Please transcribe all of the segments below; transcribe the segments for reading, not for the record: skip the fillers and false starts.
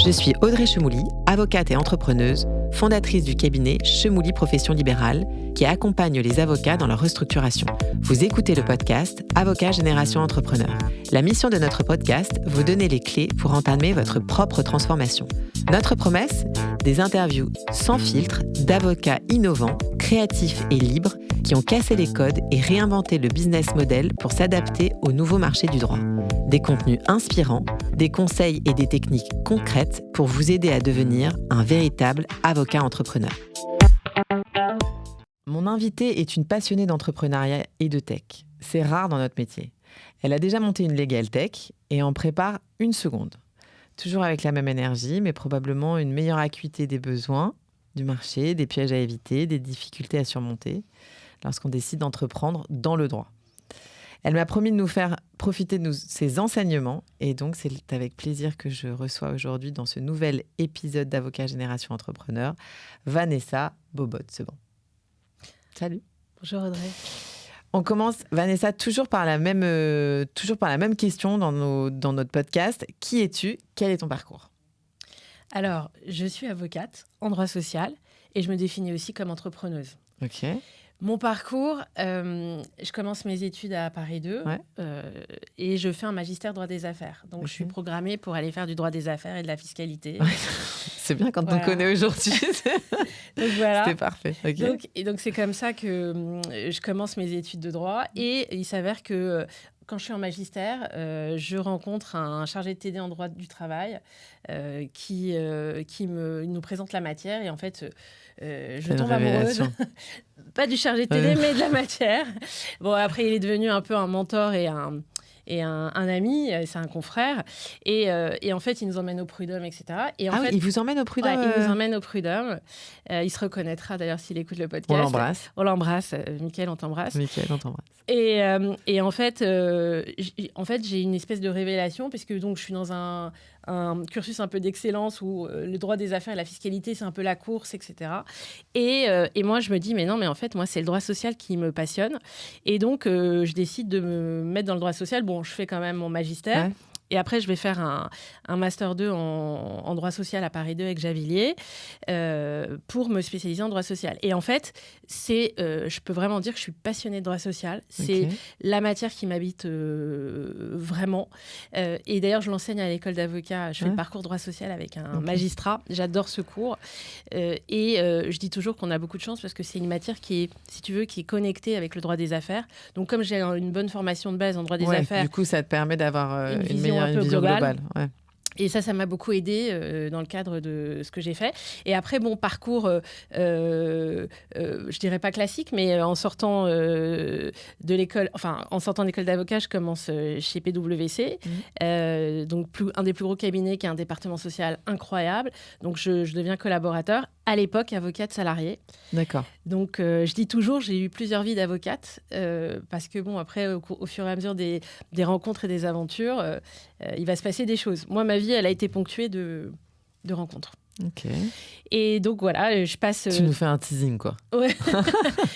Je suis Audrey Chemouli, avocate et entrepreneuse, fondatrice du cabinet Chemouli Profession Libérale, qui accompagne les avocats dans leur restructuration. Vous écoutez le podcast Avocat Génération Entrepreneur. La mission de notre podcast, vous donner les clés pour entamer votre propre transformation. Notre promesse, des interviews sans filtre d'avocats innovants, créatifs et libres qui ont cassé les codes et réinventé le business model pour s'adapter au nouveau marché du droit. Des contenus inspirants, des conseils et des techniques concrètes pour vous aider à devenir un véritable avocat entrepreneur. Mon invitée est une passionnée d'entrepreneuriat et de tech. C'est rare dans notre métier. Elle a déjà monté une Legal Tech et en prépare une seconde. Toujours avec la même énergie, mais probablement une meilleure acuité des besoins du marché, des pièges à éviter, des difficultés à surmonter lorsqu'on décide d'entreprendre dans le droit. Elle m'a promis de nous faire profiter de ses enseignements et donc c'est avec plaisir que je reçois aujourd'hui dans ce nouvel épisode d'Avocat Génération Entrepreneur, Vanessa Bobot-Seban. Salut. Bonjour Audrey. On commence, Vanessa, toujours par la même question dans notre podcast. Qui es-tu ? Quel est ton parcours ? Alors, je suis avocate en droit social et je me définis aussi comme entrepreneuse. Ok. Mon parcours, je commence mes études à Paris 2 et je fais un magistère droit des affaires. Donc, je suis programmée pour aller faire du droit des affaires et de la fiscalité. C'est bien quand on te connaît aujourd'hui. Donc, voilà. C'était parfait. Okay. Donc, c'est comme ça que je commence mes études de droit. Et il s'avère que quand je suis en magistère, je rencontre un chargé de TD en droit du travail qui nous présente la matière. Et en fait, je tombe amoureuse. Pas du chargé de TD, mais de la matière. Bon, après, il est devenu un peu un mentor et un ami, c'est un confrère. Et en fait, il nous emmène au prud'homme, etc. Et en fait, il vous emmène au prud'homme. Ouais, il nous emmène au prud'homme. Il se reconnaîtra d'ailleurs s'il écoute le podcast. On l'embrasse. Mickaël, on t'embrasse. Mickaël, on t'embrasse. Et en fait, j'ai une espèce de révélation, puisque donc, je suis dans un cursus un peu d'excellence où le droit des affaires et la fiscalité, c'est un peu la course, etc. Et moi, je me dis, mais en fait, moi, c'est le droit social qui me passionne. Et donc, je décide de me mettre dans le droit social. Bon, je fais quand même mon magistère. Ouais. Et après, je vais faire un Master 2 en droit social à Paris 2 avec Javilliers pour me spécialiser en droit social. Et en fait, je peux vraiment dire que je suis passionnée de droit social. C'est la matière qui m'habite vraiment. Et d'ailleurs, je l'enseigne à l'école d'avocats. Je fais le parcours droit social avec un magistrat. J'adore ce cours. Et je dis toujours qu'on a beaucoup de chance parce que c'est une matière qui est, si tu veux, qui est connectée avec le droit des affaires. Donc, comme j'ai une bonne formation de base en droit des affaires... Du coup, ça te permet d'avoir une vision un peu globale. Ouais. Et ça m'a beaucoup aidée dans le cadre de ce que j'ai fait. Et après, bon, parcours, je dirais pas classique, mais en sortant de l'école d'avocat, je commence chez PwC, donc un des plus gros cabinets qui a un département social incroyable. Donc, je deviens collaborateur. À l'époque, avocate salariée. D'accord. Donc, je dis toujours, j'ai eu plusieurs vies d'avocate parce que, bon, après, au fur et à mesure des rencontres et des aventures, il va se passer des choses. Moi, ma vie, elle a été ponctuée de rencontres. Ok. Et donc, voilà, je passe... Tu nous fais un teasing, quoi. Ouais.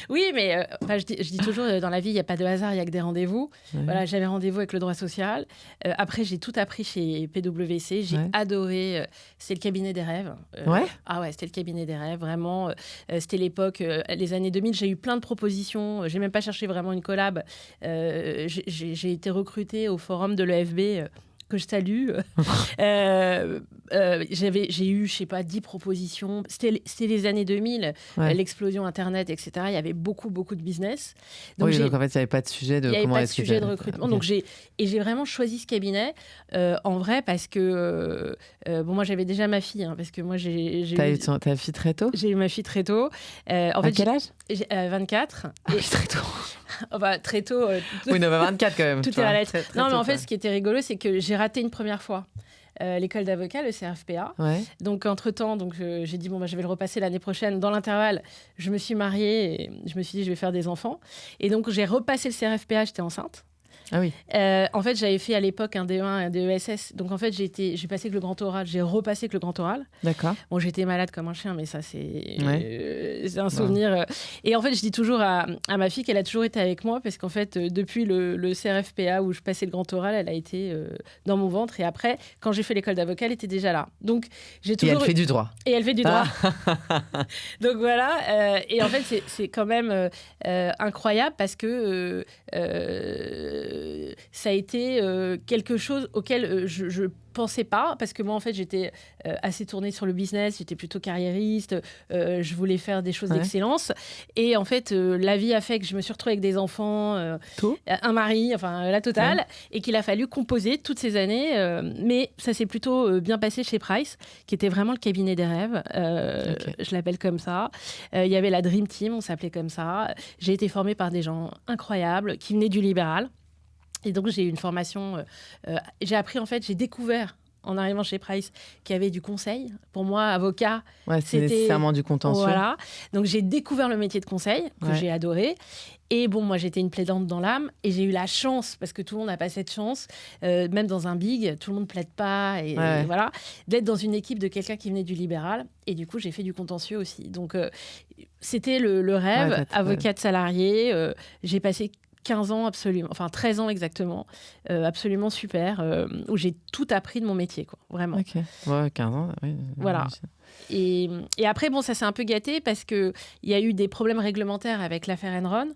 Oui, mais je dis toujours, dans la vie, il n'y a pas de hasard, il n'y a que des rendez-vous. Ouais. Voilà, j'avais rendez-vous avec le droit social. Après, j'ai tout appris chez PwC. J'ai adoré. C'est le cabinet des rêves. Ah ouais, c'était le cabinet des rêves, vraiment. C'était l'époque, les années 2000. J'ai eu plein de propositions. Je n'ai même pas cherché vraiment une collab. J'ai été recrutée au forum de l'EFB... que je salue. J'ai eu, je sais pas, 10 propositions. C'était les années 2000, l'explosion Internet, etc. Il y avait beaucoup de business. Donc, donc en fait, il n'y avait pas de sujet de comment est-ce que... Il n'y avait pas de sujet de recrutement. Okay. Donc, j'ai vraiment choisi ce cabinet, en vrai, parce que... moi, j'avais déjà ma fille, parce que moi, T'as eu ta fille très tôt ? J'ai eu ma fille très tôt. À quel âge ? 24. Ah oui, très tôt. Très tôt. Oui, 24 quand même. Tout est à la lettre. Non, mais en fait, ce qui était rigolo, c'est que j'ai raté une première fois l'école d'avocat, le CRFPA. Ouais. Donc, entre-temps, j'ai dit, je vais le repasser l'année prochaine. Dans l'intervalle, je me suis mariée et je me suis dit, je vais faire des enfants. Et donc, j'ai repassé le CRFPA, j'étais enceinte. Ah oui. En fait, j'avais fait à l'époque un DE1 et un DESS. Donc, en fait, j'ai passé avec le grand oral. J'ai repassé avec le grand oral. D'accord. Bon, j'étais malade comme un chien, mais ça, c'est un souvenir. Et en fait, je dis toujours à ma fille qu'elle a toujours été avec moi parce qu'en fait, depuis le CRFPA où je passais le grand oral, elle a été dans mon ventre. Et après, quand j'ai fait l'école d'avocat, elle était déjà là. Donc, j'ai toujours... Et elle fait du droit. Et elle fait du droit. Donc, voilà. Et en fait, c'est quand même incroyable parce que ça a été quelque chose auquel je pensais pas, parce que moi en fait j'étais assez tournée sur le business, j'étais plutôt carriériste, je voulais faire des choses d'excellence, et en fait la vie a fait que je me suis retrouvée avec des enfants, un mari, enfin la totale, et qu'il a fallu composer toutes ces années, mais ça s'est plutôt bien passé chez Price, qui était vraiment le cabinet des rêves, je l'appelle comme ça. Il y avait la Dream Team, on s'appelait comme ça. J'ai été formée par des gens incroyables qui venaient du libéral. Et donc, j'ai eu une formation... j'ai appris, en fait, j'ai découvert, en arrivant chez Price, qu'il y avait du conseil. Pour moi, avocat, c'est nécessairement du contentieux. Voilà. Donc, j'ai découvert le métier de conseil, que j'ai adoré. Et bon, moi, j'étais une plaidante dans l'âme. Et j'ai eu la chance, parce que tout le monde n'a pas cette chance, même dans un big, tout le monde ne plaide pas. Et voilà, d'être dans une équipe de quelqu'un qui venait du libéral. Et du coup, j'ai fait du contentieux aussi. Donc, c'était le rêve, avocate salariée. J'ai passé 15 ans absolument, enfin 13 ans exactement, absolument super, où j'ai tout appris de mon métier, quoi, vraiment. Ok, ouais, 15 ans, oui. Voilà. Et après, bon, ça s'est un peu gâté parce qu'il y a eu des problèmes réglementaires avec l'affaire Enron.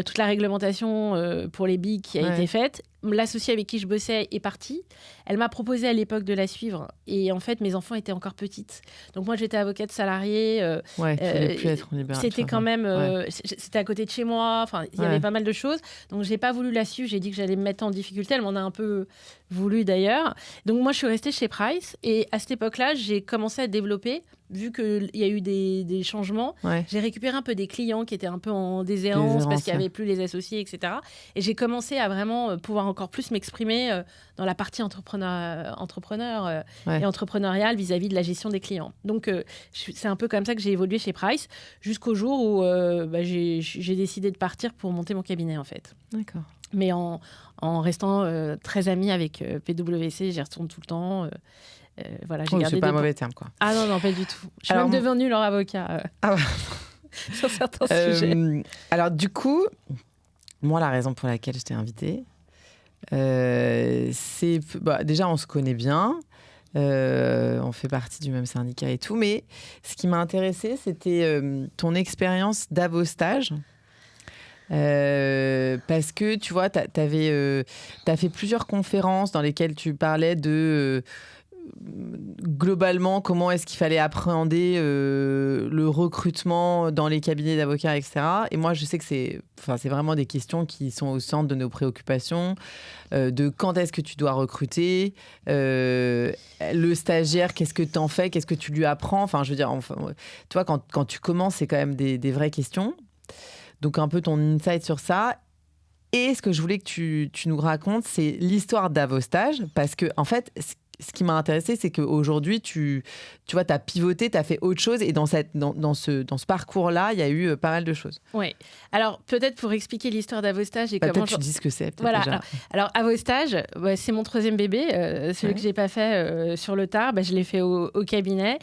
Toute la réglementation pour les bigs qui a été faite. L'associée avec qui je bossais est partie. Elle m'a proposé à l'époque de la suivre. Et en fait, mes enfants étaient encore petites. Donc moi, j'étais avocate salariée. Tu voulais plus être en libéral. C'était quand même... c'était à côté de chez moi. Enfin, il y avait pas mal de choses. Donc, j'ai pas voulu la suivre. J'ai dit que j'allais me mettre en difficulté. Elle m'en a un peu voulu, d'ailleurs. Donc, moi, je suis restée chez Price. Et à cette époque-là, j'ai commencé à développer. Vu qu'il y a eu des changements, j'ai récupéré un peu des clients qui étaient un peu en déshérence parce qu'il n'y avait plus les associés, etc. Et j'ai commencé à vraiment pouvoir encore plus m'exprimer dans la partie entrepreneur et entrepreneuriale vis-à-vis de la gestion des clients. Donc, c'est un peu comme ça que j'ai évolué chez Price jusqu'au jour où j'ai décidé de partir pour monter mon cabinet, en fait. D'accord. Mais en restant très amie avec PwC, j'y retourne tout le temps. Voilà, j'ai gardé c'est pas un mauvais terme, quoi. Ah non, pas du tout. Je suis même devenue leur avocat sur certains sujets. Alors, du coup, moi, la raison pour laquelle je t'ai invitée, c'est... déjà, on se connaît bien. On fait partie du même syndicat et tout. Mais ce qui m'a intéressée, c'était ton expérience d'avostage. Parce que, tu vois, t'as fait plusieurs conférences dans lesquelles tu parlais de... globalement, comment est-ce qu'il fallait appréhender le recrutement dans les cabinets d'avocats, etc. Et moi, je sais que c'est vraiment des questions qui sont au centre de nos préoccupations, de quand est-ce que tu dois recruter, le stagiaire, qu'est-ce que tu en fais, qu'est-ce que tu lui apprends. Enfin, je veux dire, tu vois, quand tu commences, c'est quand même des vraies questions. Donc, un peu ton insight sur ça. Et ce que je voulais que tu nous racontes, c'est l'histoire d'Avostage, parce que, en fait, ce qui m'a intéressée, c'est qu'aujourd'hui, tu vois, tu as pivoté, tu as fait autre chose. Et dans ce parcours-là, il y a eu pas mal de choses. Oui. Alors, peut-être pour expliquer l'histoire d'Avostage et comment... Peut-être tu dis ce que c'est. Voilà. Déjà. Alors, Avostage, c'est mon 3e bébé. Celui que je n'ai pas fait sur le tard, je l'ai fait au cabinet.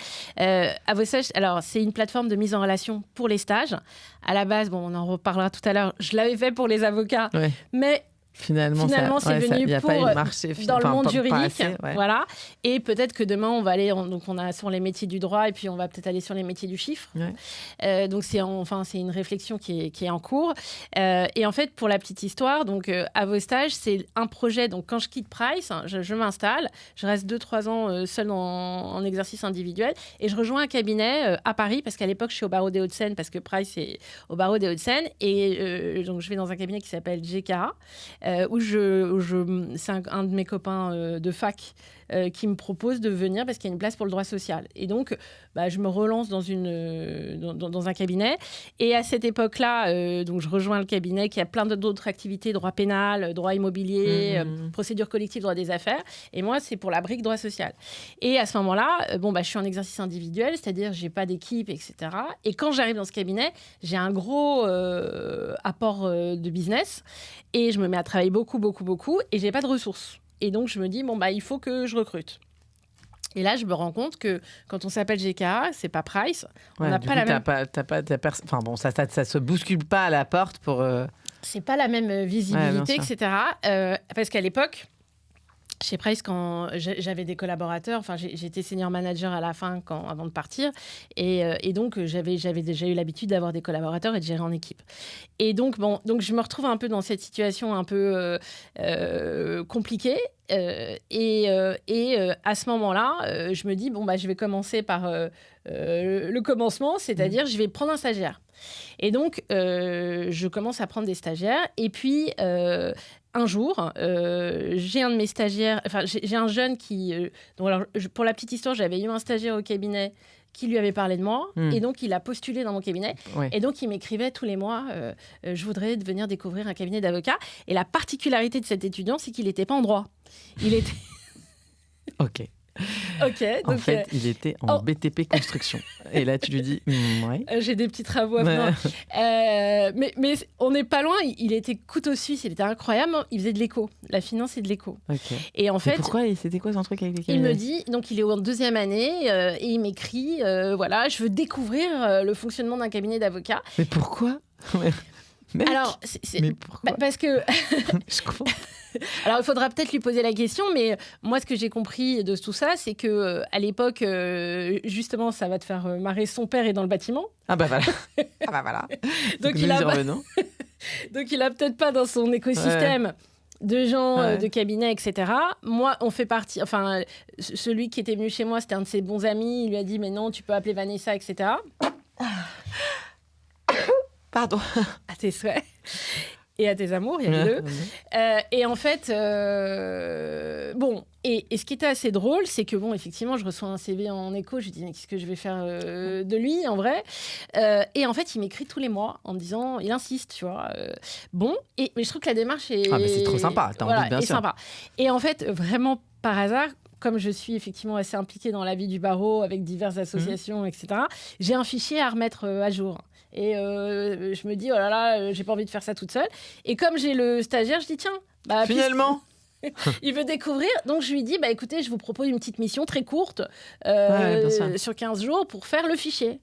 Avostage, alors, c'est une plateforme de mise en relation pour les stages. À la base, on en reparlera tout à l'heure, je l'avais fait pour les avocats, mais... Finalement, c'est venu pour dans le monde juridique, voilà. Et peut-être que demain on va aller, donc on a sur les métiers du droit et puis on va peut-être aller sur les métiers du chiffre. Donc c'est une réflexion qui est en cours. Et en fait, pour la petite histoire, donc Avostage, c'est un projet. Donc quand je quitte Price, je m'installe, je reste 2-3 ans seule en exercice individuel et je rejoins un cabinet à Paris parce qu'à l'époque je suis au barreau des Hauts-de-Seine parce que Price est au barreau des Hauts-de-Seine et donc je vais dans un cabinet qui s'appelle GKA. Où c'est un de mes copains de fac qui me propose de venir parce qu'il y a une place pour le droit social. Et donc, je me relance dans un cabinet. Et à cette époque-là, donc je rejoins le cabinet qui a plein d'autres activités, droit pénal, droit immobilier, procédure collective, droit des affaires. Et moi, c'est pour la brique droit social. Et à ce moment-là, je suis en exercice individuel, c'est-à-dire j'ai pas d'équipe, etc. Et quand j'arrive dans ce cabinet, j'ai un gros apport de business et je me mets à travailler travaille beaucoup, beaucoup, beaucoup, et j'ai pas de ressources. Et donc, je me dis, il faut que je recrute. Et là, je me rends compte que quand on s'appelle GKA, c'est pas Price. On n'a pas la même... Enfin bon, ça se bouscule pas à la porte pour... C'est pas la même visibilité, etc. Parce qu'à l'époque, chez Price, quand j'avais des collaborateurs, j'étais senior manager à la fin, avant de partir, et donc j'avais déjà eu l'habitude d'avoir des collaborateurs et de gérer en équipe. Et donc je me retrouve un peu dans cette situation un peu compliquée. Et à ce moment-là, je me dis je vais commencer par le commencement, c'est-à-dire je vais prendre un stagiaire. Et donc je commence à prendre des stagiaires. Et puis un jour, j'ai un de mes stagiaires, j'ai un jeune qui... pour la petite histoire, j'avais eu un stagiaire au cabinet qui lui avait parlé de moi, et donc il a postulé dans mon cabinet, et donc il m'écrivait tous les mois je voudrais venir découvrir un cabinet d'avocats. Et la particularité de cet étudiant, c'est qu'il n'était pas en droit. Il était... Ok. Donc, en fait, il était en BTP construction. Et là, tu lui dis, ouais. J'ai des petits travaux à faire. Mais on n'est pas loin. Il était couteau suisse. Il était incroyable. Il faisait de l'éco, la finance et de l'éco. Okay. Et en fait, pourquoi c'était quoi son truc avec les cabinets ? Il me dit, donc il est en 2e année et il m'écrit, je veux découvrir le fonctionnement d'un cabinet d'avocats. Mais pourquoi ? Mec, alors, mais pourquoi ? Parce que... Je comprends. Alors, il faudra peut-être lui poser la question, mais moi, ce que j'ai compris de tout ça, c'est qu'à l'époque, justement, ça va te faire marrer, son père est dans le bâtiment. Ah bah voilà. Donc, il a peut-être pas dans son écosystème de gens, de cabinets, etc. Moi, on fait partie... celui qui était venu chez moi, c'était un de ses bons amis. Il lui a dit, mais non, tu peux appeler Vanessa, etc. Pardon. À tes souhaits. Et à tes amours, il y a les deux. Et en fait, et ce qui était assez drôle, c'est que, effectivement, je reçois un CV en écho, je lui dis, mais qu'est-ce que je vais faire de lui, en vrai ? Et en fait, il m'écrit tous les mois en me disant, il insiste, tu vois. Mais je trouve que la démarche est... Ah, mais c'est trop sympa, t'as envie, bien sûr. Sympa. Et en fait, vraiment, par hasard, comme je suis effectivement assez impliquée dans la vie du barreau, avec diverses associations, etc., j'ai un fichier à remettre à jour. Et je me dis, oh là là, j'ai pas envie de faire ça toute seule. Et comme j'ai le stagiaire, je dis, tiens... Finalement il veut découvrir. Donc, je lui dis, écoutez, je vous propose une petite mission très courte sur 15 jours pour faire le fichier.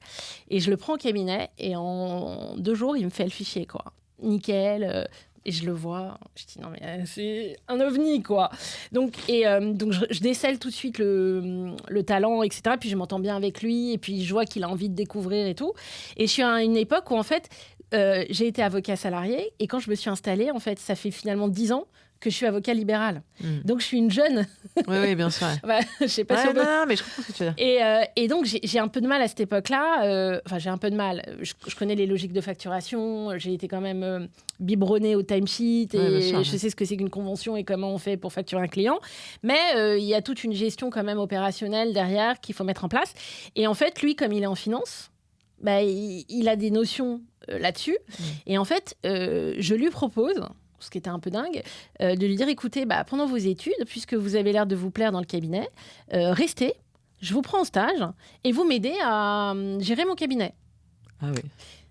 Et je le prends au cabinet et en 2 jours, il me fait le fichier, quoi. Nickel. Et je le vois, je dis non mais c'est un ovni quoi. Donc je décèle tout de suite le talent, etc. Puis je m'entends bien avec lui et puis je vois qu'il a envie de découvrir et tout. Et je suis à une époque où en fait j'ai été avocat salarié et quand je me suis installée, en fait ça fait finalement 10 ans que je suis avocat libéral. Donc je suis une jeune. Oui, bien sûr. Je sais pas si on peut... Non, mais je comprends ce que tu veux dire. Et donc j'ai un peu de mal à cette époque-là. J'ai un peu de mal. Je connais les logiques de facturation. J'ai été quand même biberonnée au timesheet et je sais ce que c'est qu'une convention et comment on fait pour facturer un client. Mais il y a toute une gestion quand même opérationnelle derrière qu'il faut mettre en place. Et en fait, lui, comme il est en finance, il a des notions là-dessus. Et en fait, je lui propose, ce qui était un peu dingue, de lui dire, écoutez, pendant vos études, puisque vous avez l'air de vous plaire dans le cabinet, restez, je vous prends en stage et vous m'aidez à gérer mon cabinet. Ah oui.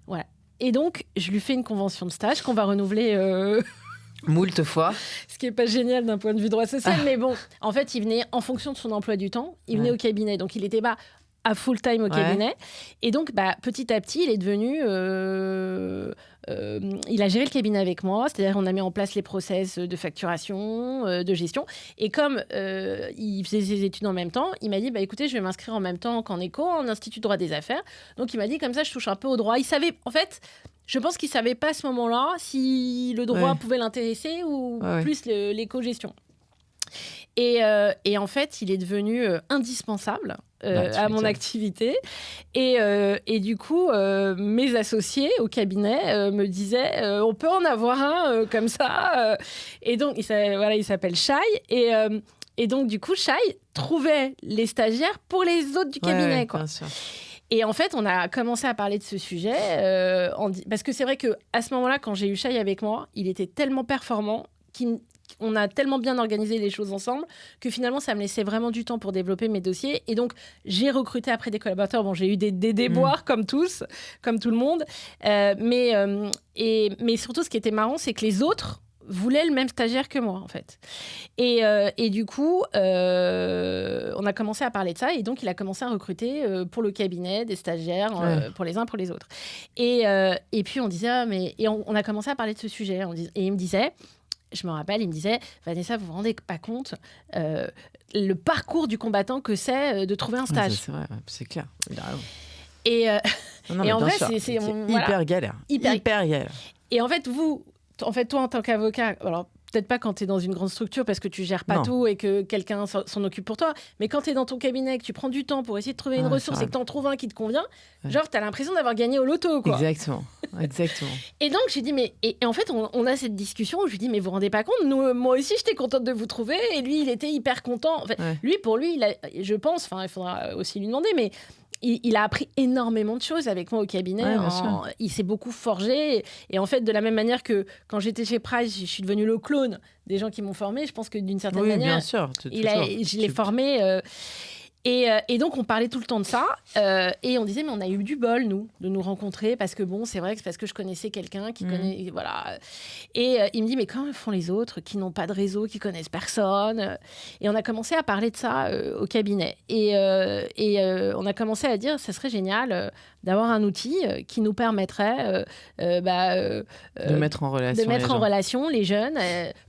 Voilà. Et donc, je lui fais une convention de stage qu'on va renouveler... moult fois. Ce qui n'est pas génial d'un point de vue droit social, mais bon, en fait, il venait en fonction de son emploi du temps, il venait au cabinet, donc il était à full time au cabinet. Et donc, petit à petit, il est devenu... il a géré le cabinet avec moi, c'est-à-dire on a mis en place les process de facturation, de gestion. Et comme il faisait ses études en même temps, il m'a dit, écoutez, je vais m'inscrire en même temps qu'en éco, en Institut de droit des affaires. Donc, il m'a dit, comme ça, je touche un peu au droit. Il savait, en fait... Je pense qu'il ne savait pas à ce moment-là si le droit pouvait l'intéresser ou plus l'éco-gestion. Et en fait, il est devenu indispensable à mon activité. Et du coup, mes associés au cabinet me disaient on peut en avoir un comme ça. Et donc, il s'appelle Shai. Et donc, du coup, Shai trouvait les stagiaires pour les autres du cabinet. Quoi. Bien sûr. Et en fait, on a commencé à parler de ce sujet. Parce que c'est vrai qu'à ce moment-là, quand j'ai eu Shai avec moi, il était tellement performant qu'on a tellement bien organisé les choses ensemble que finalement, ça me laissait vraiment du temps pour développer mes dossiers. Et donc, j'ai recruté après des collaborateurs. Bon, j'ai eu des déboires comme tout le monde. Mais surtout, ce qui était marrant, c'est que les autres voulait le même stagiaire que moi, en fait. Et du coup, on a commencé à parler de ça. Et donc, il a commencé à recruter pour le cabinet des stagiaires, pour les uns, pour les autres. Et puis, on disait, on a commencé à parler de ce sujet. Et il me disait, je me rappelle, il me disait, Vanessa, vous vous rendez pas compte le parcours du combattant que c'est de trouver un stage. C'est vrai, c'est clair. Et en vrai, c'est hyper galère. Hyper galère. Et en fait, toi, en tant qu'avocat, alors peut-être pas quand tu es dans une grande structure parce que tu gères pas tout et que quelqu'un s'en occupe pour toi, mais quand tu es dans ton cabinet, que tu prends du temps pour essayer de trouver une ressource et que tu en trouves un qui te convient, genre, tu as l'impression d'avoir gagné au loto, quoi. Exactement. Et donc, j'ai dit, et en fait, on a cette discussion où je lui dis, mais vous vous rendez pas compte, moi aussi, j'étais contente de vous trouver, et lui, il était hyper content. En fait, pour lui, je pense, il faudra aussi lui demander, mais il a appris énormément de choses avec moi au cabinet. Il s'est beaucoup forgé. Et en fait, de la même manière que quand j'étais chez Price, je suis devenue le clone des gens qui m'ont formé. Je pense que d'une certaine manière, bien sûr, je l'ai formé. Et donc, on parlait tout le temps de ça. Et on disait, mais on a eu du bol, nous, de nous rencontrer. Parce que bon, c'est vrai que c'est parce que je connaissais quelqu'un qui connaît... Voilà. Et il me dit, mais comment font les autres qui n'ont pas de réseau, qui connaissent personne? Et on a commencé à parler de ça au cabinet. Et on a commencé à dire, ça serait génial d'avoir un outil qui nous permettrait de mettre en relation les jeunes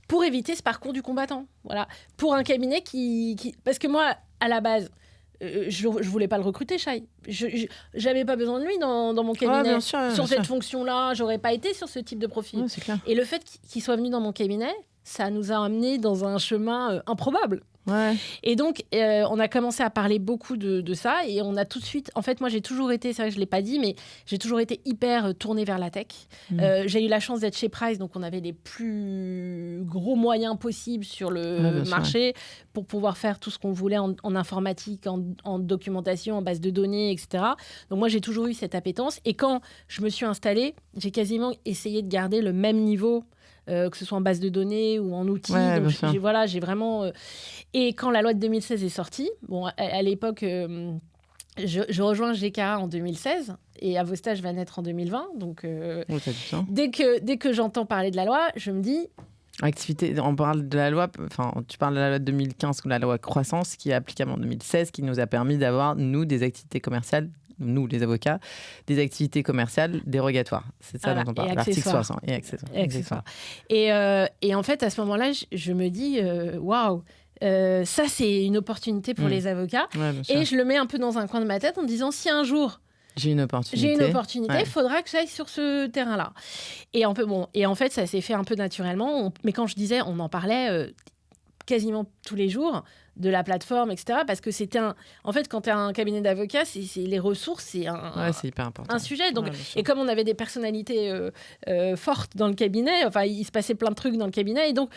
pour éviter ce parcours du combattant. Voilà. Pour un cabinet qui... Parce que moi, à la base... je voulais pas le recruter, Shai. J'avais pas besoin de lui dans mon cabinet. Sur cette fonction-là, j'aurais pas été sur ce type de profil. C'est clair. Et le fait qu'il soit venu dans mon cabinet, ça nous a amenés dans un chemin improbable. Et donc, on a commencé à parler beaucoup de ça et on a tout de suite... En fait, moi, j'ai toujours été, c'est vrai que je ne l'ai pas dit, mais j'ai toujours été hyper tournée vers la tech. J'ai eu la chance d'être chez Price, donc on avait les plus gros moyens possibles sur le marché pour pouvoir faire tout ce qu'on voulait en informatique, en documentation, en base de données, etc. Donc moi, j'ai toujours eu cette appétence. Et quand je me suis installée, j'ai quasiment essayé de garder le même niveau que ce soit en base de données ou en outils. Donc j'ai vraiment... Et quand la loi de 2016 est sortie, bon, à l'époque, je rejoins GK en 2016 et Avostage va naître en 2020. Donc, dès que j'entends parler de la loi, je me dis... Activité, on parle de la loi, tu parles de la loi de 2015 ou la loi croissance qui est applicable en 2016, qui nous a permis d'avoir, nous, des activités commerciales, nous, les avocats, des activités commerciales dérogatoires. C'est ça dont on parle, l'article 60. Et accessoires. Et en fait, à ce moment-là, je me dis, waouh, ça, c'est une opportunité pour les avocats. Et je le mets un peu dans un coin de ma tête en me disant, si un jour... J'ai une opportunité, il faudra que j'aille sur ce terrain-là. Et en fait, ça s'est fait un peu naturellement. Mais quand je disais, on en parlait quasiment tous les jours de la plateforme, etc. Parce que c'était en fait, quand tu as un cabinet d'avocats, c'est les ressources, c'est hyper important. Un sujet. Donc, et comme on avait des personnalités fortes dans le cabinet, enfin, il se passait plein de trucs dans le cabinet. Et donc,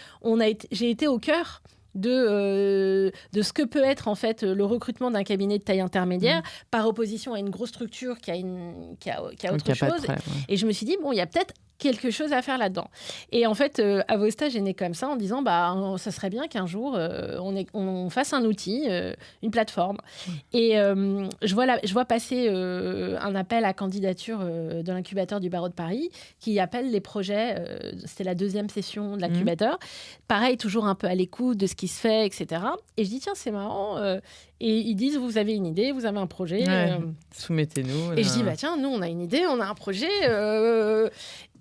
j'ai été au cœur de ce que peut être en fait le recrutement d'un cabinet de taille intermédiaire par opposition à une grosse structure qui a autre chose. Et je me suis dit, bon, il y a peut-être quelque chose à faire là-dedans. Et en fait, Avostage est né comme ça en disant, ça serait bien qu'un jour, on fasse un outil, une plateforme. Et je vois passer un appel à candidature de l'incubateur du barreau de Paris qui appelle les projets, c'était la 2e session de l'incubateur. Pareil, toujours un peu à l'écoute de ce qui se fait, etc. Et je dis, tiens, c'est marrant. Et ils disent, vous avez une idée, vous avez un projet. Soumettez-nous. Et je dis, tiens, nous, on a une idée, on a un projet.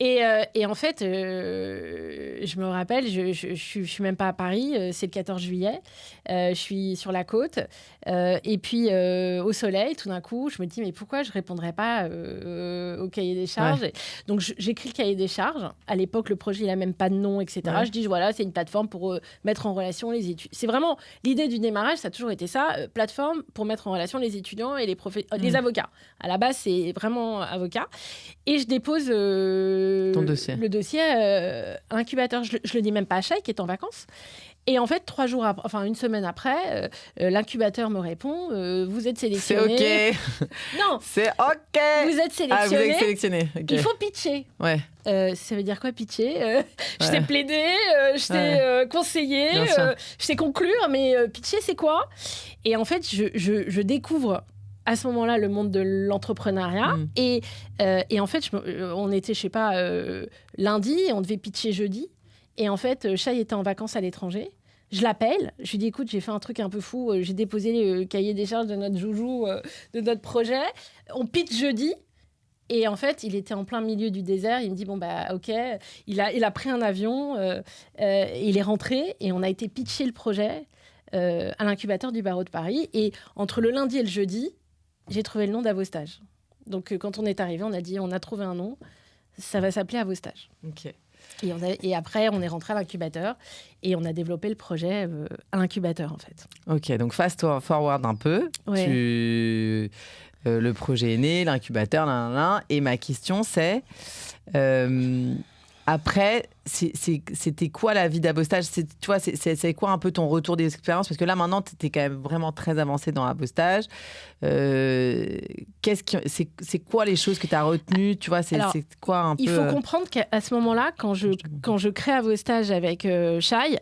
Et en fait, je me rappelle, je suis même pas à Paris, c'est le 14 juillet, je suis sur la côte, et puis au soleil, tout d'un coup, je me dis, mais pourquoi je répondrais pas au cahier des charges? Donc, j'écris le cahier des charges. À l'époque, le projet, il n'a même pas de nom, etc. Je dis, voilà, c'est une plateforme pour mettre en relation les études. C'est vraiment l'idée du démarrage, ça a toujours été ça, plateforme pour mettre en relation les étudiants et les avocats. À la base, c'est vraiment avocat. Et je dépose le dossier à l'incubateur. Je le dis même pas à Shai, qui est en vacances. Et en fait, une semaine après, l'incubateur me répond, vous êtes sélectionné. C'est OK. Non. C'est OK. Vous êtes sélectionné. Ah, vous êtes sélectionné. Okay. Il faut pitcher. Ça veut dire quoi, pitcher? Je t'ai plaidé, je t'ai conseillé, je t'ai conclure, mais pitcher, c'est quoi? Et en fait, je découvre à ce moment-là le monde de l'entrepreneuriat. Et en fait, on était, je sais pas, lundi, et on devait pitcher jeudi. Et en fait, Shai était en vacances à l'étranger. Je l'appelle, je lui dis écoute, j'ai fait un truc un peu fou, j'ai déposé le cahier des charges de notre joujou, de notre projet. On pitch jeudi. Et en fait, il était en plein milieu du désert. Il me dit bon bah ok, il a pris un avion, il est rentré et on a été pitcher le projet à l'incubateur du barreau de Paris. Et entre le lundi et le jeudi, j'ai trouvé le nom d'Avostage. Donc quand on est arrivé, on a dit on a trouvé un nom, ça va s'appeler Avostage. Ok. Et après, on est rentré à l'incubateur et on a développé le projet à l'incubateur, en fait. Ok, donc fast forward un peu. Ouais. Le projet est né, l'incubateur, et ma question c'est... après, c'était quoi la vie d'Avostage ? C'est quoi un peu ton retour d'expérience ? Parce que là, maintenant, tu es quand même vraiment très avancé dans Avostage. C'est quoi les choses que tu as retenues ? Tu vois, c'est quoi un peu... Il faut comprendre qu'à ce moment-là, quand je crée Avostage avec Shai,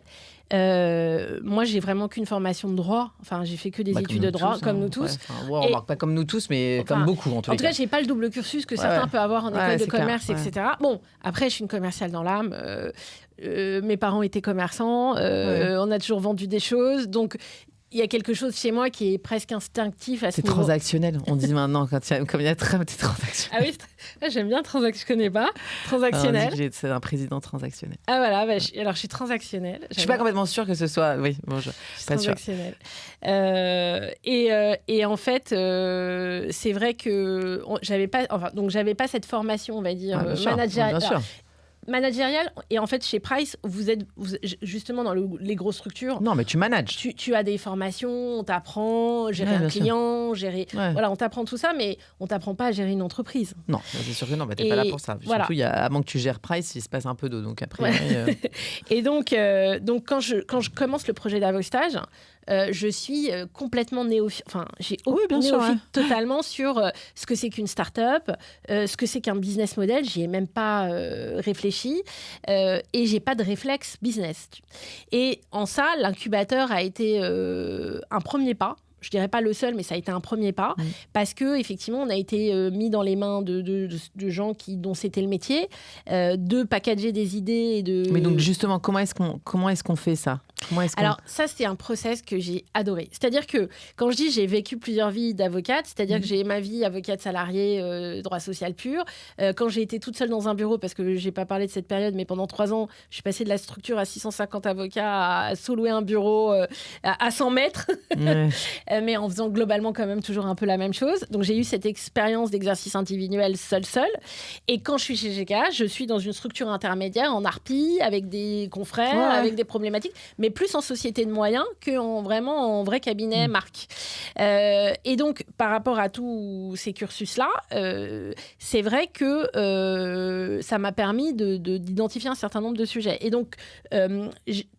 moi, j'ai vraiment qu'une formation de droit. Enfin, j'ai fait que des études de droit, comme nous tous. On remarque pas comme nous tous, mais comme beaucoup, en tous les cas. En tout cas, j'ai pas le double cursus que certains peuvent avoir en école de commerce, etc. Bon, après, je suis une commerciale dans l'âme. Mes parents étaient commerçants. On a toujours vendu des choses. Donc, il y a quelque chose chez moi qui est presque instinctif à ce niveau. C'est transactionnel, on dit maintenant, comme il y a très transactionnel. Ah oui, j'aime bien transactionner pas. Transactionnel. On dit que c'est un président transactionnel. Ah voilà, alors je suis transactionnelle. Je suis pas complètement sûre que ce soit... Oui, bon, je suis pas transactionnelle. Et en fait, c'est vrai que j'avais pas cette formation, on va dire, managériale. Managériale, et en fait chez Price vous êtes justement dans les grosses structures. Non mais tu manages. Tu as des formations, on t'apprend gérer un client, voilà, on t'apprend tout ça, mais on t'apprend pas à gérer une entreprise. Non, c'est sûr que non, t'es pas là pour ça. Voilà. Surtout avant que tu gères Price, il se passe un peu d'eau, donc après. Et donc quand je commence le projet d'Avostage, je suis complètement néophyte. Enfin, j'ai néophyte totalement sur ce que c'est qu'une start-up, ce que c'est qu'un business model. J'y ai même pas réfléchi et j'ai pas de réflexe business. Et en ça, l'incubateur a été un premier pas. Je dirais pas le seul, mais ça a été un premier pas parce que effectivement, on a été mis dans les mains de gens dont c'était le métier, de packager des idées et de. Mais donc justement, comment est-ce qu'on fait ça ? Alors ça, c'est un process que j'ai adoré. C'est-à-dire que quand je dis j'ai vécu plusieurs vies d'avocate, c'est-à-dire que j'ai ma vie avocate salariée, droit social pur. Quand j'ai été toute seule dans un bureau, parce que j'ai pas parlé de cette période, mais pendant 3 ans, je suis passée de la structure à 650 avocats à sous-louer un bureau à 100 mètres. Ouais. Mais en faisant globalement quand même toujours un peu la même chose. Donc j'ai eu cette expérience d'exercice individuel seul. Et quand je suis chez GK, je suis dans une structure intermédiaire en ARPI, avec des confrères, avec des problématiques, mais plus en société de moyens qu'en vrai cabinet marque. Et donc, par rapport à tous ces cursus-là, c'est vrai que ça m'a permis d'identifier un certain nombre de sujets. Et donc,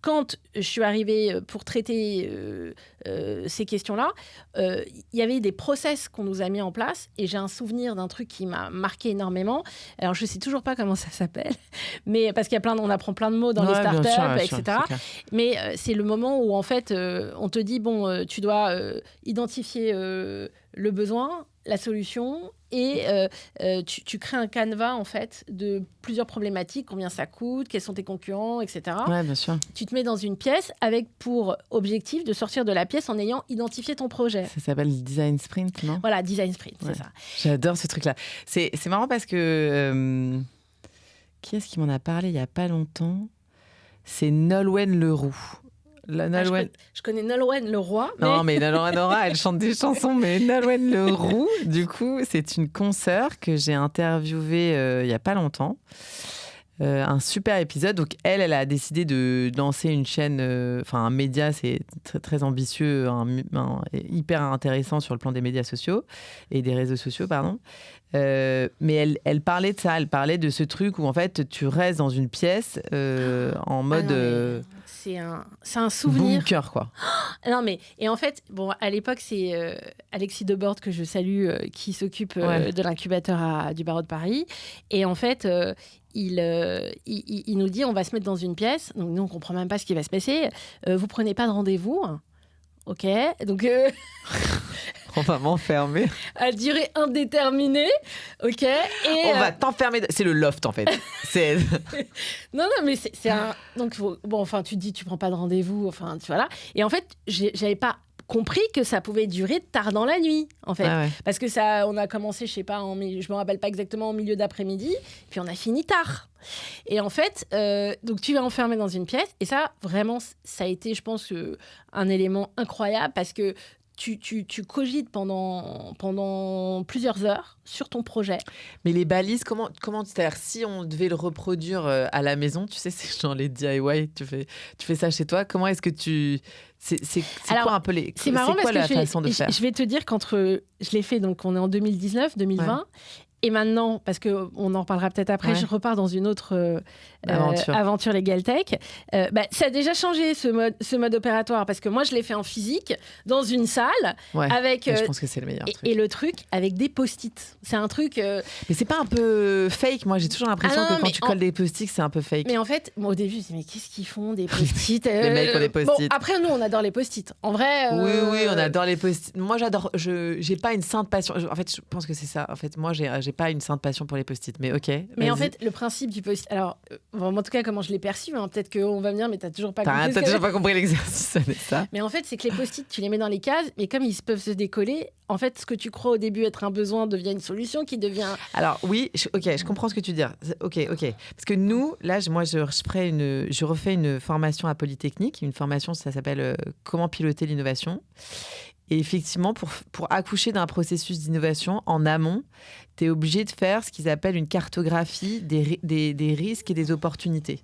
quand je suis arrivée pour traiter ces questions-là, il y avait des process qu'on nous a mis en place et j'ai un souvenir d'un truc qui m'a marqué énormément. Alors, je ne sais toujours pas comment ça s'appelle, mais parce qu'il y a on apprend plein de mots dans les startups, etc. Mais c'est le moment où, en fait, on te dit, bon, tu dois identifier le besoin, la solution, et tu crées un canevas, en fait, de plusieurs problématiques, combien ça coûte, quels sont tes concurrents, etc. Ouais, bien sûr. Tu te mets dans une pièce avec pour objectif de sortir de la pièce en ayant identifié ton projet. Ça s'appelle Design Sprint, non ? Voilà, Design Sprint, c'est ça. J'adore ce truc-là. C'est marrant parce que... qui est-ce qui m'en a parlé il n'y a pas longtemps ? C'est Nolwenn Leroux. Je connais Nolwenn Leroy. Non, mais Nolwenn Leroy, elle chante des chansons, mais Nolwenn Leroux, du coup, c'est une consoeur que j'ai interviewée il n'y a pas longtemps. Un super épisode. Donc, elle a décidé de lancer une chaîne, un média, c'est très, très ambitieux, hyper intéressant sur le plan des médias sociaux et des réseaux sociaux, pardon. Mais elle parlait de ça, elle parlait de ce truc où en fait tu restes dans une pièce en mode c'est un souvenir bunker quoi. Non mais et en fait bon à l'époque c'est Alexis Debord que je salue qui s'occupe de l'incubateur du barreau de Paris et en fait il nous dit on va se mettre dans une pièce donc nous on comprend même pas ce qui va se passer vous prenez pas de rendez-vous. Ok, donc On va m'enfermer. À durée indéterminée, ok. Et on va t'enfermer. C'est le loft en fait. non, mais c'est un. Donc bon, enfin, tu te dis, tu prends pas de rendez-vous, enfin, tu vois là. Et en fait, j'avais pas compris que ça pouvait durer tard dans la nuit, en fait. Parce que on a commencé, je sais pas, je me rappelle pas exactement, au milieu d'après-midi, puis on a fini tard. Et en fait, donc tu vas enfermer dans une pièce, et ça, vraiment, ça a été, je pense, un élément incroyable, parce que tu cogites pendant plusieurs heures sur ton projet. Mais les balises, comment c'est-à-dire, si on devait le reproduire à la maison, tu sais, c'est genre les DIY, tu fais ça chez toi, comment est-ce que c'est quoi un peu c'est marrant, quoi la façon de faire? Je vais te dire je l'ai fait, donc on est en 2019, 2020. Ouais. Et maintenant, parce qu'on en reparlera peut-être après, je repars dans une autre aventure Legal Tech. Ça a déjà changé ce mode opératoire, parce que moi, je l'ai fait en physique, dans une salle, avec... je pense que c'est le meilleur truc. Et le truc, avec des post-it. C'est un truc... Mais c'est pas un peu fake? Moi, j'ai toujours l'impression que quand tu colles des post-it, c'est un peu fake. Mais en fait, moi, au début, je me dis, mais qu'est-ce qu'ils font, des post-it? Les mecs ont des post-it. Bon, après, nous, on adore les post-it. En vrai... Oui, on adore les post-it. Moi, j'adore... J'ai pas une sainte passion. En fait, je pense que c'est ça. En fait, moi, j'ai pas une sainte passion pour les post-it, mais ok. Mais en fait, le principe du post-it... Alors, en tout cas, comment je l'ai perçu, hein, peut-être qu'on va me dire, mais t'as toujours pas compris. T'as toujours pas compris l'exercice, c'est ça. Mais en fait, c'est que les post-it, tu les mets dans les cases, mais comme ils peuvent se décoller, en fait, ce que tu crois au début être un besoin devient une solution qui devient... Alors oui, je comprends ce que tu dis. Ok. Parce que nous, là, je refais une formation à Polytechnique. Une formation, ça s'appelle Comment piloter l'innovation. Et effectivement, pour accoucher d'un processus d'innovation en amont, tu es obligé de faire ce qu'ils appellent une cartographie des risques et des opportunités.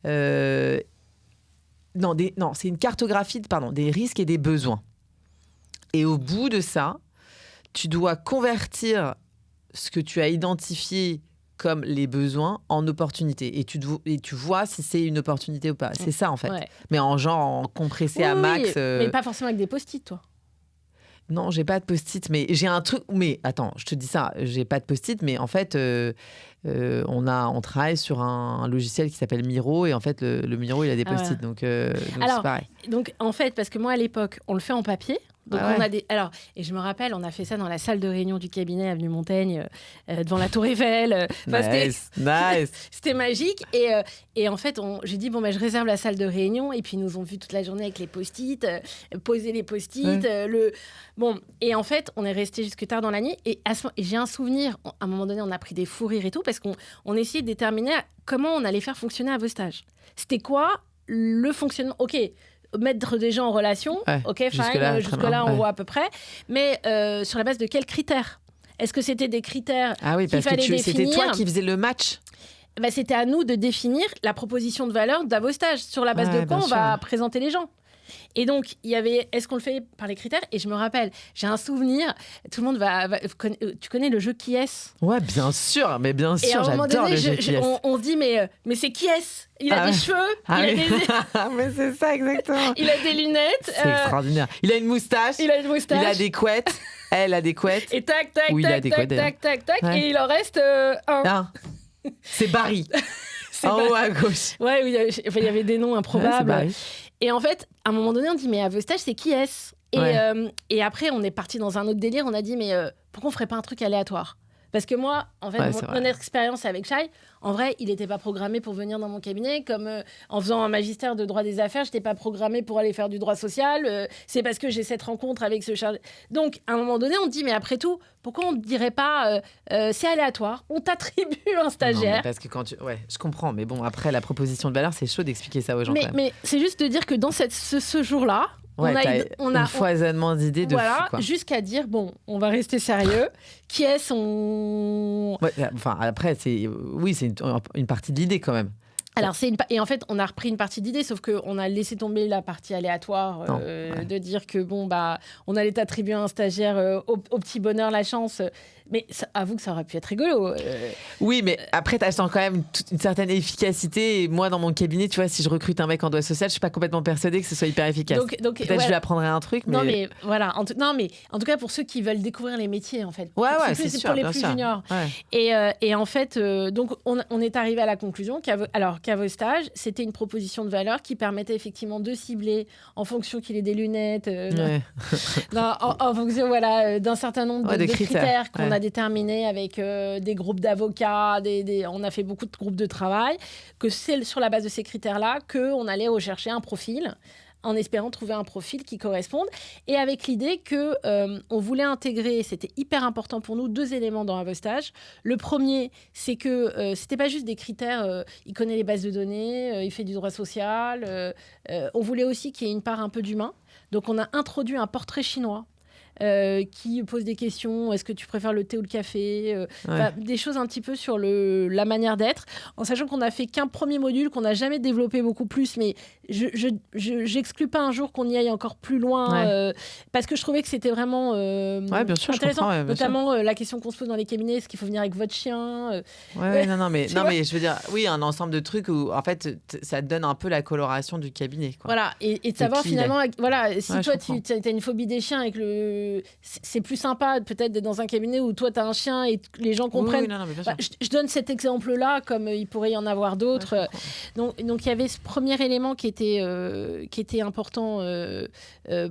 C'est une cartographie des risques et des besoins. Et au bout de ça, tu dois convertir ce que tu as identifié comme les besoins en opportunités. Et tu vois si c'est une opportunité ou pas. C'est ça, en fait. Ouais. Mais en compressé à max. Mais pas forcément avec des post-it, toi. Non, j'ai pas de post-it, mais j'ai un truc. Mais attends, je te dis ça, j'ai pas de post-it, mais en fait, on travaille sur un logiciel qui s'appelle Miro, et en fait, le Miro, il a des post-it, donc c'est pareil. Donc, en fait, parce que moi, à l'époque, on le fait en papier. Donc on a et je me rappelle, on a fait ça dans la salle de réunion du cabinet avenue Montaigne, devant la Tour Eiffel. Nice. C'était magique. Et en fait, j'ai dit je réserve la salle de réunion. Et puis ils nous ont vu toute la journée avec les post-it, poser les post-it. Et en fait, on est resté jusque tard dans la nuit. Et j'ai un souvenir. À un moment donné, on a pris des fous rires et tout, parce qu'on essayait de déterminer comment on allait faire fonctionner à vos stages. C'était quoi le fonctionnement? Ok. Mettre des gens en relation, ok, jusque-là, on voit à peu près. Mais sur la base de quels critères? Est-ce que c'était des critères qu'il fallait définir? C'était toi qui faisais le match? C'était à nous de définir la proposition de valeur d'Avostage. Sur la base de quoi on va présenter les gens. Et donc, il y avait, est-ce qu'on le fait par les critères? Et je me rappelle, j'ai un souvenir, tout le monde tu connais le jeu Qui est-ce? Ouais, bien sûr, j'adore le jeu Qui est-ce. On se dit, mais c'est Qui est-ce? Il a des cheveux, il a des... mais c'est ça, exactement. Il a des lunettes. C'est extraordinaire. Il a une moustache. Il a des couettes. Elle a des couettes. Et tac, tac. Ouais. Et il en reste un. C'est Barry. En haut à gauche. Ouais, il y avait des noms improbables. Ouais, et en fait, à un moment donné, on dit, mais à vos stages, c'est Qui est-ce? Et après, on est parti dans un autre délire. On a dit, mais pourquoi on ne ferait pas un truc aléatoire? Parce que moi, en fait, mon expérience avec Shai, en vrai, il n'était pas programmé pour venir dans mon cabinet. Comme en faisant un magistère de droit des affaires, je n'étais pas programmé pour aller faire du droit social. C'est parce que j'ai cette rencontre avec ce chargé. Donc, à un moment donné, on dit, mais après tout, pourquoi on ne dirait pas c'est aléatoire, on t'attribue un stagiaire? Non, parce que je comprends. Mais bon, après, la proposition de valeur, c'est chaud d'expliquer ça aux gens. Mais c'est juste de dire que dans ce jour-là, on a un foisonnement d'idées de fou, quoi. Jusqu'à dire, on va rester sérieux. Qui est-ce après, c'est une partie de l'idée quand même. Alors, et en fait, on a repris une partie d'idée, sauf qu'on a laissé tomber la partie aléatoire de dire que, on allait t'attribuer à un stagiaire au petit bonheur la chance. Mais avoue que ça aurait pu être rigolo. Oui, mais après, tu sens quand même une certaine efficacité. Et moi, dans mon cabinet, tu vois, si je recrute un mec en droit social, je suis pas complètement persuadée que ce soit hyper efficace. Donc peut-être je lui apprendrai un truc. Mais... Non, mais voilà. En tout cas, pour ceux qui veulent découvrir les métiers, en fait. C'est sûr, pour les plus juniors. Ouais. Et en fait, donc, on est arrivé à la conclusion qu'à vos stages, c'était une proposition de valeur qui permettait effectivement de cibler en fonction qu'il ait des lunettes, en fonction d'un certain nombre de critères qu'on a déterminés avec des groupes d'avocats, on a fait beaucoup de groupes de travail, que c'est sur la base de ces critères-là qu'on allait rechercher un profil, en espérant trouver un profil qui corresponde, et avec l'idée qu'on voulait intégrer, c'était hyper important pour nous, 2 éléments dans vos stages. Le premier, c'est que c'était pas juste des critères, il connaît les bases de données, il fait du droit social, on voulait aussi qu'il y ait une part un peu d'humain. Donc on a introduit un portrait chinois qui pose des questions, est-ce que tu préfères le thé ou le café, des choses un petit peu sur la manière d'être, en sachant qu'on n'a fait qu'un premier module, qu'on n'a jamais développé beaucoup plus, mais j'exclus pas un jour qu'on y aille encore plus loin, parce que je trouvais que c'était vraiment bien sûr, intéressant, bien notamment la question qu'on se pose dans les cabinets, est-ce qu'il faut venir avec votre chien non mais je veux dire, oui, un ensemble de trucs où en fait ça te donne un peu la coloration du cabinet, quoi. Voilà, et de savoir finalement, si toi tu as une phobie des chiens et que c'est plus sympa peut-être d'être dans un cabinet où toi tu as un chien et les gens comprennent. Je donne cet exemple-là comme il pourrait y en avoir d'autres. Donc il y avait ce premier élément qui était important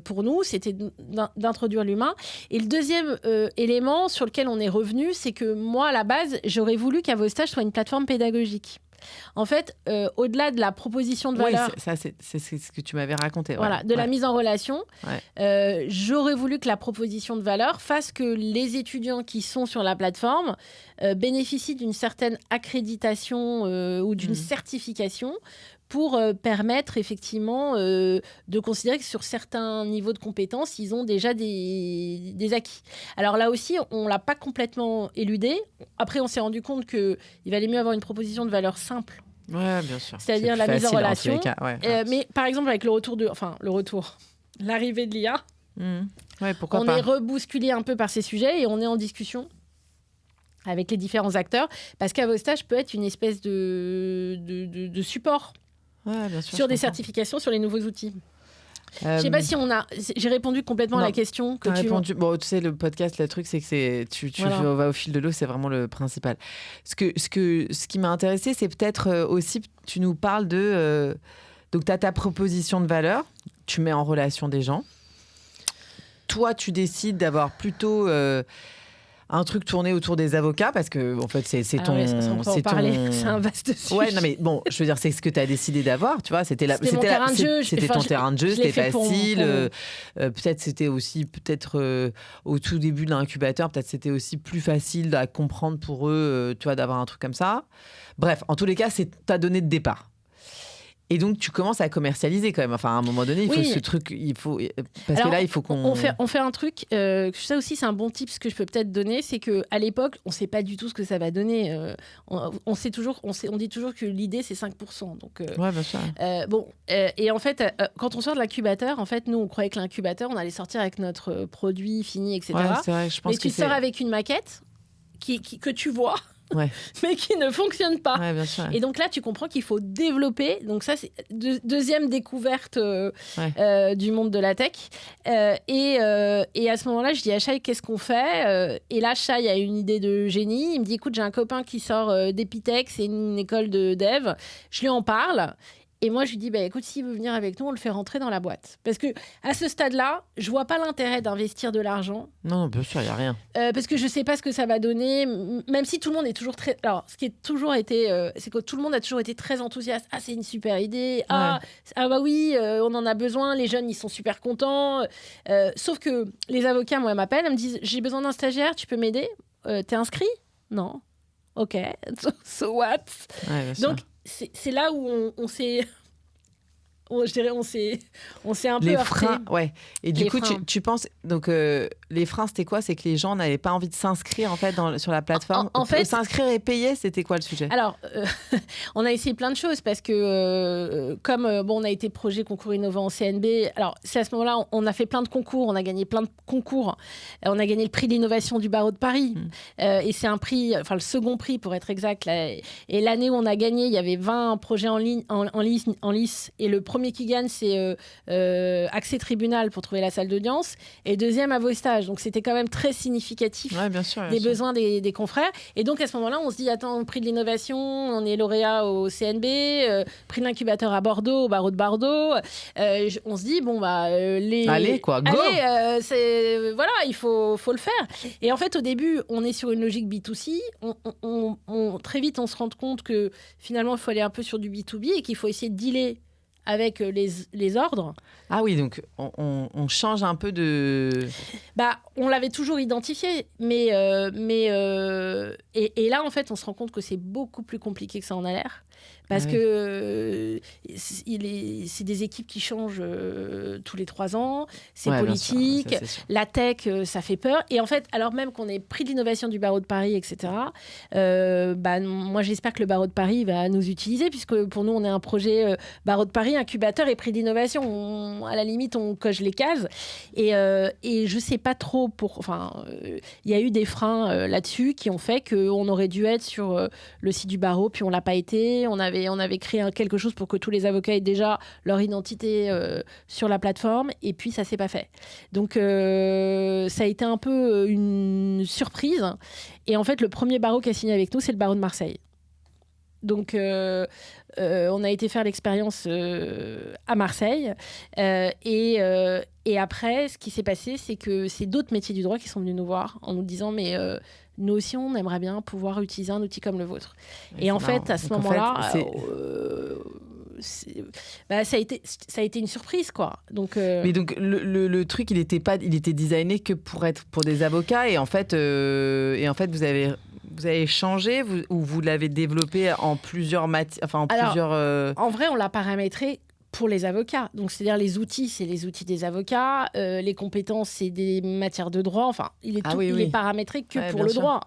pour nous, c'était d'introduire l'humain. Et le deuxième élément sur lequel on est revenu, c'est que moi à la base j'aurais voulu qu'à vos stages soit une plateforme pédagogique. En fait, au-delà de la proposition de valeur... Oui, c'est ce que tu m'avais raconté. Voilà, la mise en relation. J'aurais voulu que la proposition de valeur fasse que les étudiants qui sont sur la plateforme bénéficient d'une certaine accréditation ou d'une certification pour permettre effectivement de considérer que sur certains niveaux de compétences, ils ont déjà des acquis. Alors là aussi, on ne l'a pas complètement éludé. Après, on s'est rendu compte qu'il valait mieux avoir une proposition de valeur simple. Ouais, bien sûr. C'est-à-dire la mise en relation. Mais par exemple, avec l'arrivée de l'IA, pourquoi pas. Est rebousculé un peu par ces sujets et on est en discussion avec les différents acteurs, parce qu'à vos stages peut être une espèce de support. Bien sûr, sur des certifications, sur les nouveaux outils. Je ne sais pas si j'ai répondu complètement à la question que tu répondu. Bon, tu sais, le podcast, le truc, c'est que tu vas au fil de l'eau, c'est vraiment le principal. Ce qui m'a intéressé, c'est peut-être aussi, tu nous parles de... donc, tu as ta proposition de valeur, tu mets en relation des gens. Toi, tu décides d'avoir plutôt... un truc tourné autour des avocats, parce que en fait c'est ton c'est un vaste sujet. Ouais, non mais bon, je veux dire, c'est ce que tu as décidé d'avoir, tu vois, c'était mon terrain de jeu, c'était ton terrain de jeu, c'était facile. Peut-être c'était aussi au tout début de l'incubateur, peut-être c'était aussi plus facile à comprendre pour eux, tu vois, d'avoir un truc comme ça. Bref, en tous les cas, c'est ta donnée de départ. Et donc, tu commences à commercialiser quand même. Enfin, à un moment donné, il faut ce truc. Parce que là, il faut qu'on... On fait un truc. Ça aussi, c'est un bon tip que je peux peut-être donner. C'est qu'à l'époque, on ne sait pas du tout ce que ça va donner. On dit toujours que l'idée, c'est 5%. Donc, bien sûr. Et en fait, quand on sort de l'incubateur, en fait, nous, on croyait que l'incubateur, on allait sortir avec notre produit fini, etc. Ouais, c'est vrai, je pense mais tu sors avec une maquette que tu vois... mais qui ne fonctionne pas. Bien sûr. Et donc là, tu comprends qu'il faut développer. Donc ça, c'est deuxième découverte du monde de la tech. Et à ce moment-là, je dis à Shai, qu'est-ce qu'on fait Et là, Shai a une idée de génie. Il me dit, écoute, j'ai un copain qui sort d'Epitech, c'est une école de dev. Je lui en parle. Et moi, je lui dis, écoute, s'il veut venir avec nous, on le fait rentrer dans la boîte. Parce que à ce stade-là, je vois pas l'intérêt d'investir de l'argent. Non, bien sûr, il n'y a rien. Parce que je sais pas ce que ça va donner, même si tout le monde est toujours très... Alors, ce qui est toujours été... c'est que tout le monde a toujours été très enthousiaste. Ah, c'est une super idée. Ah bah oui, on en a besoin. Les jeunes, ils sont super contents. Sauf que les avocats, moi, m'appellent, ils me disent, j'ai besoin d'un stagiaire, tu peux m'aider T'es inscrit Non. OK. So what Donc, c'est là où on s'est... je dirais on s'est un peu heurté. Freins, et du coup tu penses donc les freins, c'était quoi? C'est que les gens n'avaient pas envie de s'inscrire en fait sur la plateforme. En fait, s'inscrire et payer, c'était quoi le sujet? Alors on a essayé plein de choses parce que comme on a été projet concours innovant en CNB. Alors c'est à ce moment-là on a fait plein de concours, on a gagné plein de concours. On a gagné le prix d'innovation du barreau de Paris et c'est un prix, enfin le second prix pour être exact. Et l'année où on a gagné, il y avait 20 projets en lice et le premier premier qui gagne, c'est accès tribunal pour trouver la salle d'audience, et deuxième à vos stages. Donc c'était quand même très significatif des besoins des confrères. Et donc à ce moment-là, on se dit, attends, prix de l'innovation, on est lauréat au CNB, prix de l'incubateur à Bordeaux, au barreau de Bordeaux. On se dit, bon, allez, quoi, go. Voilà, il faut le faire. Et en fait, au début, on est sur une logique B2C. Très vite, on se rend compte que finalement, il faut aller un peu sur du B2B et qu'il faut essayer de dealer avec les ordres. Ah oui, donc on change un peu de... On l'avait toujours identifié, mais là, en fait, on se rend compte que c'est beaucoup plus compliqué que ça en a l'air. Parce que c'est des équipes qui changent tous les 3 ans, c'est politique, ça, la tech, ça fait peur. Et en fait, alors même qu'on est prix de l'innovation du barreau de Paris, etc., moi j'espère que le barreau de Paris va nous utiliser, puisque pour nous, on est un projet barreau de Paris, incubateur et prix d'innovation. À la limite, on coche les cases. Et je ne sais pas trop il y a eu des freins là-dessus qui ont fait qu'on aurait dû être sur le site du barreau, puis on ne l'a pas été. On avait créé quelque chose pour que tous les avocats aient déjà leur identité sur la plateforme, et puis ça ne s'est pas fait. Donc, ça a été un peu une surprise. Et en fait, le premier barreau qui a signé avec nous, c'est le barreau de Marseille. Donc, on a été faire l'expérience à Marseille. Et après, ce qui s'est passé, c'est que c'est d'autres métiers du droit qui sont venus nous voir en nous disant, mais nous aussi, on aimerait bien pouvoir utiliser un outil comme le vôtre. Et en fait, à ce moment-là, ça a été une surprise, quoi. Donc, Mais donc, le truc, il était designé que pour être pour des avocats. Et en fait, vous avez changé ou vous l'avez développé en plusieurs matières, en vrai, on l'a paramétré pour les avocats. Donc, c'est-à-dire les outils, c'est les outils des avocats. Les compétences, c'est des matières de droit. Enfin, il est paramétré que pour le droit.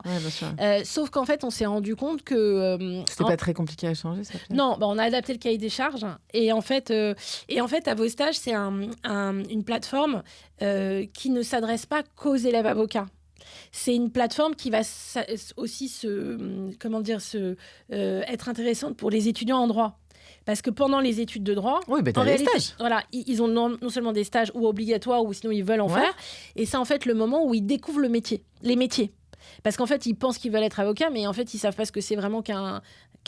Sauf qu'en fait, on s'est rendu compte que... C'était pas très compliqué à changer, ça? Non, on a adapté le cahier des charges. Et en fait, à vos stages, c'est une plateforme qui ne s'adresse pas qu'aux élèves avocats. C'est une plateforme qui va aussi être intéressante pour les étudiants en droit. Parce que pendant les études de droit, en réalité, stages. Voilà, ils ont non seulement des stages ou obligatoires, ou sinon ils veulent en faire. Et c'est en fait le moment où ils découvrent les métiers. Parce qu'en fait, ils pensent qu'ils veulent être avocats, mais en fait, ils ne savent pas ce que c'est vraiment qu'un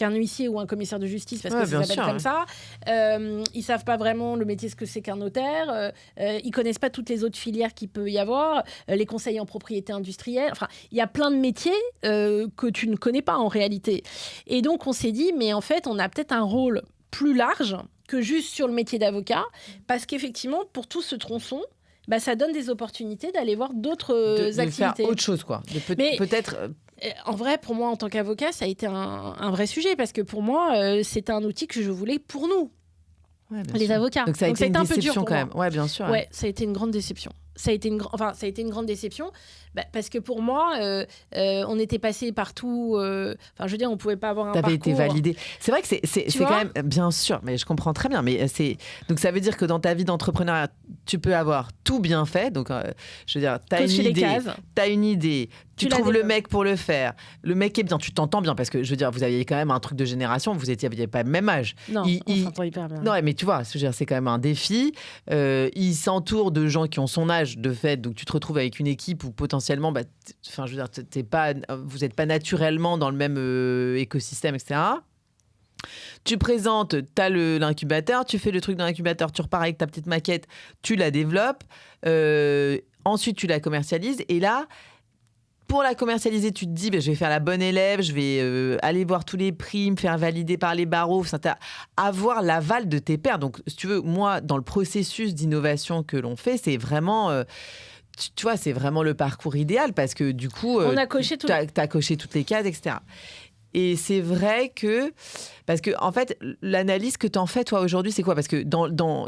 huissier ou un commissaire de justice, parce que ça s'appelle comme ça. Ils ne savent pas vraiment le métier, ce que c'est qu'un notaire. Ils ne connaissent pas toutes les autres filières qu'il peut y avoir. Les conseillers en propriété industrielle. Enfin, il y a plein de métiers que tu ne connais pas en réalité. Et donc, on s'est dit, mais en fait, on a peut-être un rôle plus large que juste sur le métier d'avocat, parce qu'effectivement, pour tout ce tronçon, ça donne des opportunités d'aller voir d'autres activités. De faire autre chose, quoi. Peut-être... En vrai, pour moi, en tant qu'avocat, ça a été un vrai sujet, parce que pour moi, c'est un outil que je voulais pour nous, les avocats. Donc ça a été une déception quand même. Ouais, bien sûr. Ouais, ça a été une grande déception. Ça a été une grande déception, parce que pour moi, on était passé partout. Je veux dire, on pouvait pas avoir un parcours. T'avais été validé. C'est vrai que c'est quand même, bien sûr, mais je comprends très bien. Mais donc ça veut dire que dans ta vie d'entrepreneur, tu peux avoir tout bien fait. Donc, je veux dire, t'as une idée. Tu trouves le mec pour le faire. Le mec est bien, tu t'entends bien, parce que je veux dire, vous aviez quand même un truc de génération. Vous aviez pas le même âge. Non, on s'entend hyper bien. Non, mais tu vois, je veux dire, c'est quand même un défi. Il s'entoure de gens qui ont son âge, de fait, donc tu te retrouves avec une équipe où potentiellement, je veux dire, vous n'êtes pas naturellement dans le même écosystème, etc. Tu présentes, tu as l'incubateur, tu fais le truc dans l'incubateur, tu repars avec ta petite maquette, tu la développes, ensuite tu la commercialises, et là, pour la commercialiser, tu te dis, je vais faire la bonne élève, je vais aller voir tous les prix, me faire valider par les barreaux, avoir l'aval de tes pairs. Donc, si tu veux, moi, dans le processus d'innovation que l'on fait, c'est vraiment... tu vois, c'est vraiment le parcours idéal, parce que du coup, t'as coché toutes les cases, etc. Et c'est vrai que... Parce que, en fait, l'analyse que tu en fais, toi, aujourd'hui, c'est quoi? Parce que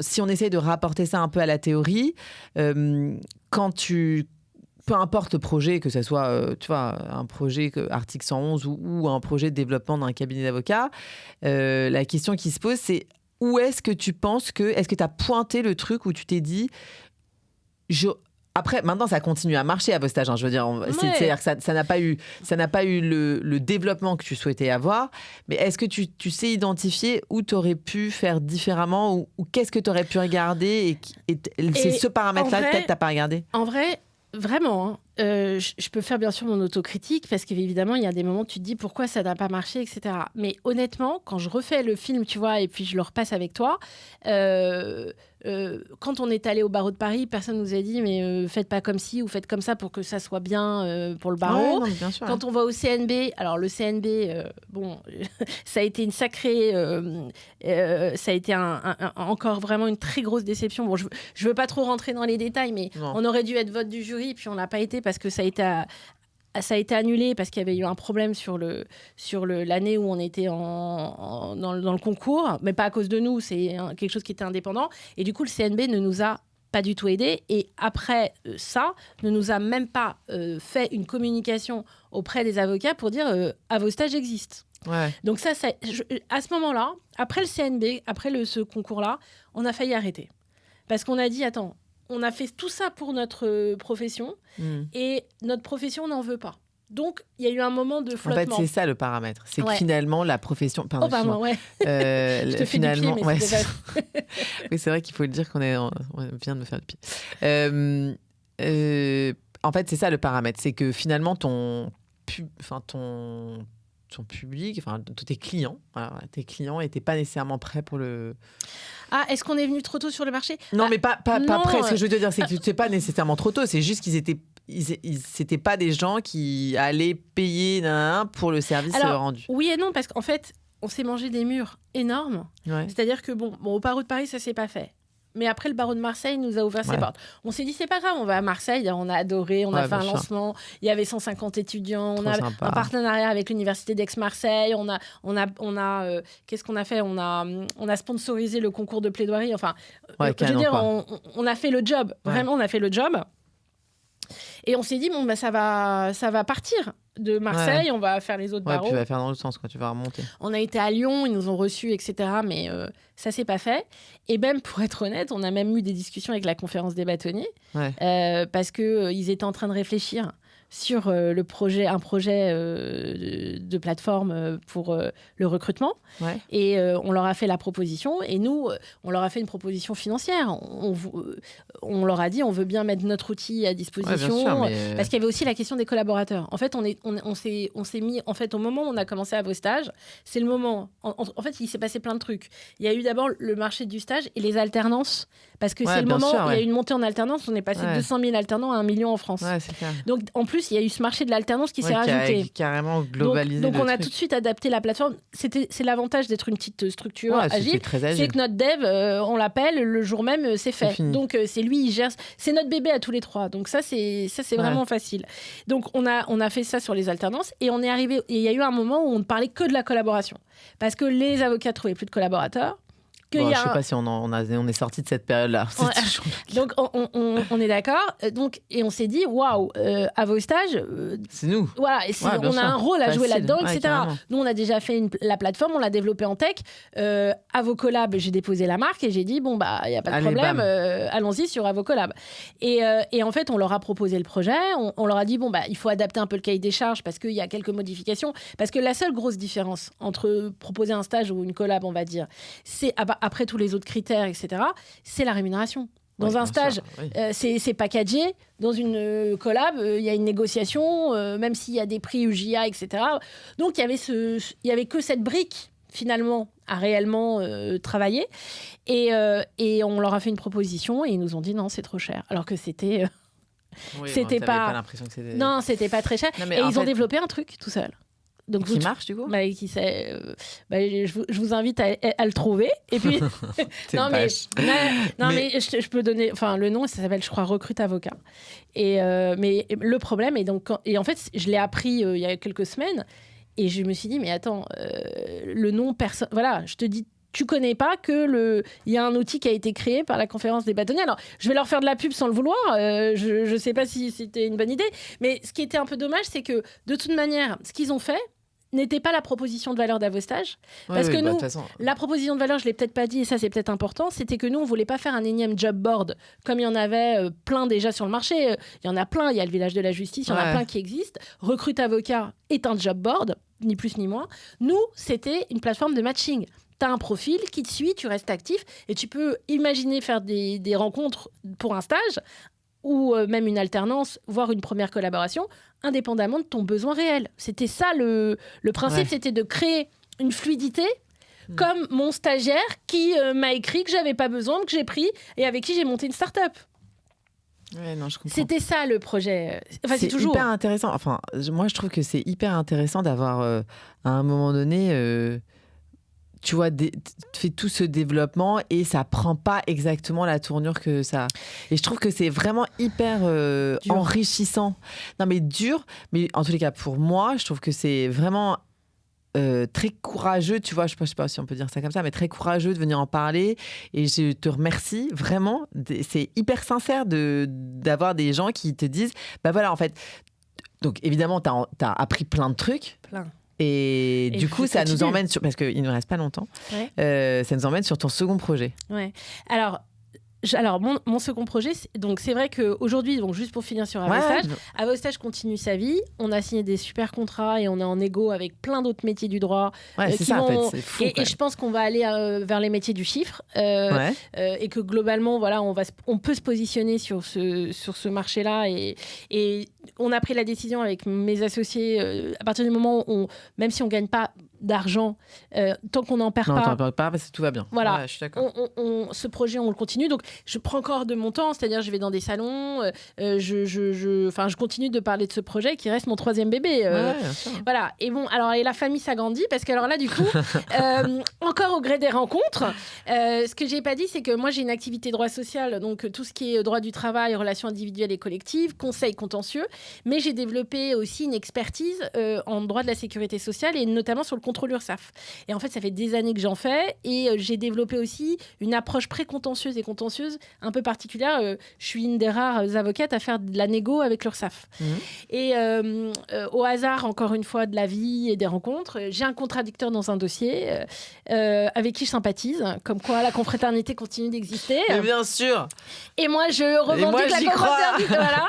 si on essaie de rapporter ça un peu à la théorie, peu importe le projet, que ce soit tu vois, un projet article 111 ou un projet de développement d'un cabinet d'avocats, la question qui se pose, c'est où est-ce que tu penses est-ce que tu as pointé le truc où tu t'es dit Après, maintenant, ça continue à marcher à vos stages. Je veux dire, c'est-à-dire que ça n'a pas eu le développement que tu souhaitais avoir. Mais est-ce que tu sais identifier où tu aurais pu faire différemment ou qu'est-ce que tu aurais pu regarder et c'est ce paramètre-là peut-être que tu n'as pas regardé? En vrai, vraiment, hein, je peux faire bien sûr mon autocritique parce qu'évidemment, il y a des moments où tu te dis pourquoi ça n'a pas marché, etc. Mais honnêtement, quand je refais le film, tu vois, et puis je le repasse avec toi, quand on est allé au barreau de Paris, personne nous a dit mais faites pas comme ci ou faites comme ça pour que ça soit bien pour le barreau. Ouais, non, bien sûr, quand on va au CNB, alors le CNB, bon, ça a été une sacrée, ça a été encore vraiment une très grosse déception. Bon, je veux pas trop rentrer dans les détails, mais on aurait dû être vote du jury, puis on l'a pas été parce que ça a été annulé parce qu'il y avait eu un problème sur l'année où on était dans le concours, mais pas à cause de nous, c'est quelque chose qui était indépendant. Et du coup, le CNB ne nous a pas du tout aidés. Et après ça, ne nous a même pas fait une communication auprès des avocats pour dire à vos stages existent. Ouais. Donc à ce moment-là, après le CNB, après ce concours-là, on a failli arrêter. Parce qu'on a dit, attends, on a fait tout ça pour notre profession et notre profession n'en veut pas. Donc, il y a eu un moment de flottement. En fait, c'est ça le paramètre. C'est que finalement, la profession... Pardon, ouais. Je te fais finalement, du pied, mais oui, c'est vrai qu'il faut le dire qu'on vient de me faire du pied. En fait, c'est ça le paramètre. C'est que finalement, ton public, tes clients n'étaient pas nécessairement prêts pour le... Ah, est-ce qu'on est venu trop tôt sur le marché? Non, mais pas prêts. Ce que je veux te dire, c'est que c'est pas nécessairement trop tôt. C'est juste qu'ils étaient... C'était pas des gens qui allaient payer pour le service rendu. Oui et non, parce qu'en fait, on s'est mangé des murs énormes. Ouais. C'est-à-dire que, au barreau de Paris, ça s'est pas fait. Mais après, le barreau de Marseille nous a ouvert ses portes. On s'est dit, c'est pas grave, on va à Marseille, on a adoré, on a fait un lancement, il y avait 150 étudiants, on a un partenariat avec l'université d'Aix-Marseille, qu'est-ce qu'on a fait? On a sponsorisé le concours de plaidoirie, je veux dire, on a fait le job, vraiment, on a fait le job. Et on s'est dit, ça va partir de Marseille, on va faire les autres barreaux. Puis tu vas faire dans l'autre sens, tu vas remonter. On a été à Lyon, ils nous ont reçus, etc. Mais ça s'est pas fait. Et même, pour être honnête, on a même eu des discussions avec la conférence des bâtonniers parce qu'ils étaient en train de réfléchir sur un projet de plateforme pour le recrutement. Ouais. Et on leur a fait la proposition. Et nous, on leur a fait une proposition financière. On leur a dit, on veut bien mettre notre outil à disposition. Ouais, bien sûr, parce qu'il y avait aussi la question des collaborateurs. En fait, on s'est mis... En fait, au moment où on a commencé à vos stages, c'est le moment... En fait, il s'est passé plein de trucs. Il y a eu d'abord le marché du stage et les alternances. Parce que c'est le moment où il y a eu une montée en alternance. On est passé de 200 000 alternants à 1 million en France. Ouais, c'est clair. Donc, en plus, il y a eu ce marché de l'alternance qui s'est rajouté. Qui a carrément globalisé. Donc on a tout de suite adapté la plateforme. C'est l'avantage d'être une petite structure agile. C'est que notre dev, on l'appelle, le jour même, c'est fait. Donc c'est lui, il gère. C'est notre bébé à tous les trois. Donc ça, c'est vraiment facile. Donc on a fait ça sur les alternances et on est arrivé. Et il y a eu un moment où on ne parlait que de la collaboration. Parce que les avocats ne trouvaient plus de collaborateurs. Je ne sais pas si on est sorti de cette période-là. Donc, on est d'accord. Et on s'est dit, waouh, à vos stages... c'est nous. Voilà, on a un rôle à jouer là-dedans, etc. Carrément. Nous, on a déjà fait la plateforme, on l'a développée en tech. À vos collabs, j'ai déposé la marque et j'ai dit, il n'y a pas de problème, allons-y sur Avocolab. Et en fait, on leur a proposé le projet. On leur a dit, il faut adapter un peu le cahier des charges parce qu'il y a quelques modifications. Parce que la seule grosse différence entre proposer un stage ou une collab, on va dire, c'est... Après tous les autres critères, etc., c'est la rémunération. Dans un stage, c'est packagé. Dans une collab, il y a une négociation, même s'il y a des prix UJA, etc. Donc, il y avait que cette brique, finalement, à réellement travailler. Et on leur a fait une proposition et ils nous ont dit non, c'est trop cher. Alors que c'était... c'était pas l'impression que c'était... Non, c'était pas très cher. Non, et ils ont développé un truc tout seul. Donc qui marche du coup je vous invite à le trouver et puis mais je peux donner le nom, ça s'appelle je crois Recrute Avocat et mais le problème est donc et en fait je l'ai appris il y a quelques semaines et je me suis dit mais attends le nom personne je te dis tu connais pas que il y a un outil qui a été créé par la conférence des bâtonniers. Alors, je vais leur faire de la pub sans le vouloir. Je sais pas si c'était une bonne idée. Mais ce qui était un peu dommage, c'est que, de toute manière, ce qu'ils ont fait n'était pas la proposition de valeur d'Avostage. Parce que nous, la proposition de valeur, je ne l'ai peut-être pas dit, et ça c'est peut-être important, c'était que nous, on ne voulait pas faire un énième job board, comme il y en avait plein déjà sur le marché. Il y en a plein, il y a le village de la justice, il y en a plein qui existent. Recrute avocat est un job board, ni plus ni moins. Nous, c'était une plateforme de matching. Tu as un profil qui te suit, tu restes actif, et tu peux imaginer faire des rencontres pour un stage, ou même une alternance, voire une première collaboration, indépendamment de ton besoin réel. C'était ça le principe, c'était de créer une fluidité, comme mon stagiaire qui m'a écrit que j'avais pas besoin, que j'ai pris, et avec qui j'ai monté une start-up. Ouais, non, je comprends. C'était ça le projet. Enfin, c'est toujours hyper intéressant. Enfin, moi, je trouve que c'est hyper intéressant d'avoir, à un moment donné... tu vois, fait tout ce développement et ça prend pas exactement la tournure que ça. Et je trouve que c'est vraiment hyper enrichissant. Non, mais dur. Mais en tous les cas, pour moi, je trouve que c'est vraiment très courageux. Tu vois, je sais pas si on peut dire ça comme ça, mais très courageux de venir en parler. Et je te remercie vraiment. C'est hyper sincère d'avoir des gens qui te disent, bah voilà, en fait. Donc évidemment, t'as appris plein de trucs. Plein. Et du coup, ça nous emmène sur... Parce qu'il ne reste pas longtemps. Ça nous emmène sur ton second projet. Ouais. Alors mon second projet, donc c'est vrai qu'aujourd'hui, donc juste pour finir sur Avostage, Avostage continue sa vie. On a signé des super contrats et on est en égo avec plein d'autres métiers du droit. C'est ça, en fait. C'est fou, et je pense qu'on va aller vers les métiers du chiffre et que globalement, voilà, on peut se positionner sur ce marché-là. Et on a pris la décision avec mes associés, à partir du moment où, même si on ne gagne pas d'argent, tant qu'on n'en perd pas... Non, t'en perds pas parce que tout va bien. Voilà, je suis d'accord. Ce projet, on le continue. Donc, je prends encore de mon temps, c'est-à-dire je vais dans des salons, je continue de parler de ce projet qui reste mon troisième bébé. Voilà. Et bon, alors, et la famille s'agrandit parce que alors là, du coup, encore au gré des rencontres, ce que j'ai pas dit, c'est que moi, j'ai une activité droit social, donc tout ce qui est droit du travail, relations individuelles et collectives, conseil contentieux, mais j'ai développé aussi une expertise en droit de la sécurité sociale et notamment sur le contrôle URSSAF. Et en fait, ça fait des années que j'en fais et j'ai développé aussi une approche pré-contentieuse et contentieuse un peu particulière. Je suis une des rares avocates à faire de la négo avec l'URSSAF. Et au hasard, encore une fois, de la vie et des rencontres, j'ai un contradicteur dans un dossier avec qui je sympathise, comme quoi la confraternité continue d'exister. Mais bien sûr. Et moi, je revendique la confraternité. Voilà.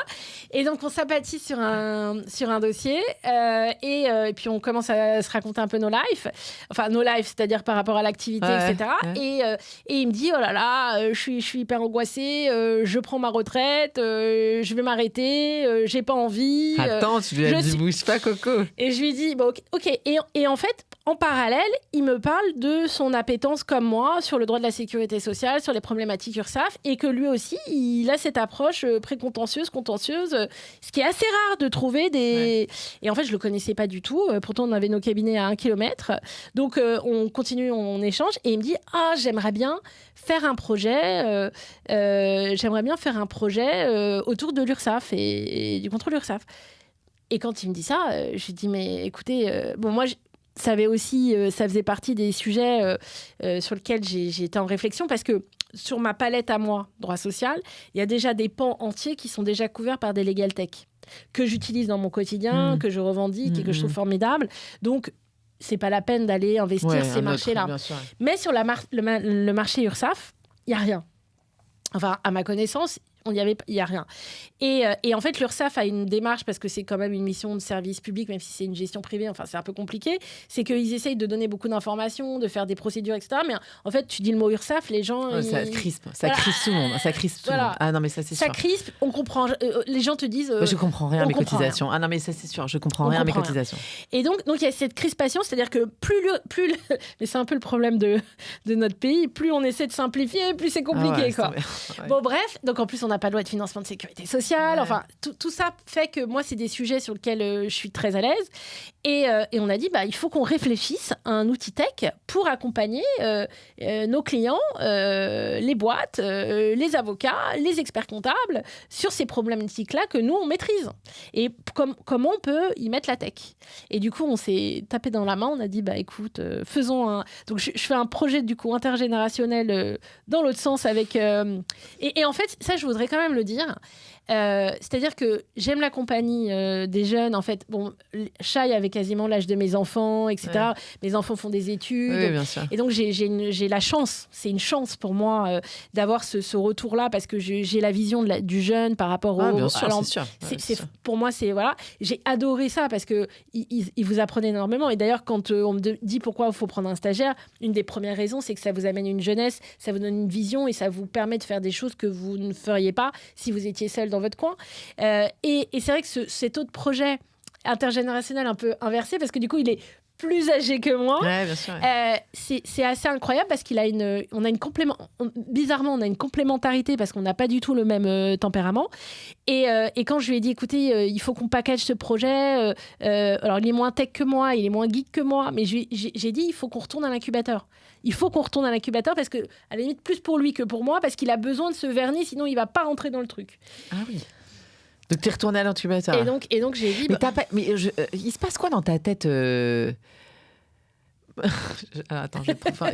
Et donc, on sympathise sur un dossier et puis on commence à se raconter un peu nos lives. Enfin, nos lives, c'est-à-dire par rapport à l'activité, etc. Et il me dit, oh là là, je suis hyper angoissée, je prends ma retraite, je vais m'arrêter, j'ai pas envie. Attends, tu lui as dit, bouge pas, Coco. Et je lui dis, bon, ok. Et en fait, en parallèle, il me parle de son appétence comme moi sur le droit de la sécurité sociale, sur les problématiques URSSAF, et que lui aussi, il a cette approche pré-contentieuse, contentieuse, ce qui est assez rare de trouver des... Et en fait, je le connaissais pas du tout. Pourtant, on avait nos cabinets à 1 kilomètre. Donc, on continue, on échange, et il me dit, j'aimerais bien faire un projet, autour de l'URSSAF et du contrôle URSSAF. Et quand il me dit ça, je lui dis, mais écoutez, moi, ça faisait partie des sujets sur lesquels j'étais en réflexion parce que sur ma palette à moi, droit social, il y a déjà des pans entiers qui sont déjà couverts par des legal tech que j'utilise dans mon quotidien, que je revendique et que je trouve formidable. Donc, c'est pas la peine d'aller investir ces marchés-là. Mais sur le marché URSSAF, il n'y a rien. Enfin, à ma connaissance, il n'y a rien. Et en fait, l'URSSAF a une démarche, parce que c'est quand même une mission de service public, même si c'est une gestion privée, enfin, c'est un peu compliqué, c'est qu'ils essayent de donner beaucoup d'informations, de faire des procédures, etc. Mais en fait, tu dis le mot URSSAF, les gens... Ça crispe tout le monde. Ça crispe tout le monde. Ah non, mais ça, c'est sûr. Ça crispe, on comprend... les gens te disent... je comprends rien à mes cotisations. Ah non, mais ça, c'est sûr, je comprends rien à mes cotisations. Et donc, il y a cette crispation, c'est-à-dire que mais c'est un peu le problème de notre pays, plus on essaie de simplifier, plus c'est compliqué, quoi. Bon, bref, donc en plus, on n'a pas de loi de financement de sécurité sociale. Enfin, tout ça fait que moi, c'est des sujets sur lesquels je suis très à l'aise. Et on a dit, il faut qu'on réfléchisse à un outil tech pour accompagner nos clients, les boîtes, les avocats, les experts comptables sur ces problématiques-là que nous, on maîtrise. Et comment on peut y mettre la tech. Et du coup, on s'est tapé dans la main. On a dit, écoute, faisons un... Donc, je fais un projet, du coup, intergénérationnel dans l'autre sens avec... Et en fait, ça, je voudrais quand même le dire. C'est-à-dire que j'aime la compagnie des jeunes. En fait, bon, Shai avait quasiment l'âge de mes enfants, etc. Ouais. Mes enfants font des études. Oui, bien sûr. Et donc, j'ai la chance, c'est une chance pour moi d'avoir ce retour-là parce que j'ai la vision du jeune par rapport au... Bien sûr, alors, c'est sûr. Pour moi, c'est... Voilà. J'ai adoré ça parce qu'ils vous apprennent énormément. Et d'ailleurs, quand on me dit pourquoi il faut prendre un stagiaire, une des premières raisons, c'est que ça vous amène une jeunesse, ça vous donne une vision et ça vous permet de faire des choses que vous ne feriez pas si vous étiez seul dans votre coin. Et c'est vrai que cet autre projet intergénérationnel un peu inversé, parce que du coup, il est plus âgé que moi. Ouais, bien sûr, ouais. C'est assez incroyable parce bizarrement, on a une complémentarité parce qu'on n'a pas du tout le même tempérament. Et quand je lui ai dit, écoutez, il faut qu'on package ce projet. Alors, il est moins tech que moi, il est moins geek que moi, mais j'ai dit, il faut qu'on retourne à l'incubateur. Il faut qu'on retourne à l'incubateur parce que, à la limite, plus pour lui que pour moi, parce qu'il a besoin de ce vernis, sinon il va pas rentrer dans le truc. Ah oui. Donc, tu es retourné à l'incubateur. Et donc j'ai dit... il se passe quoi dans ta tête Attends,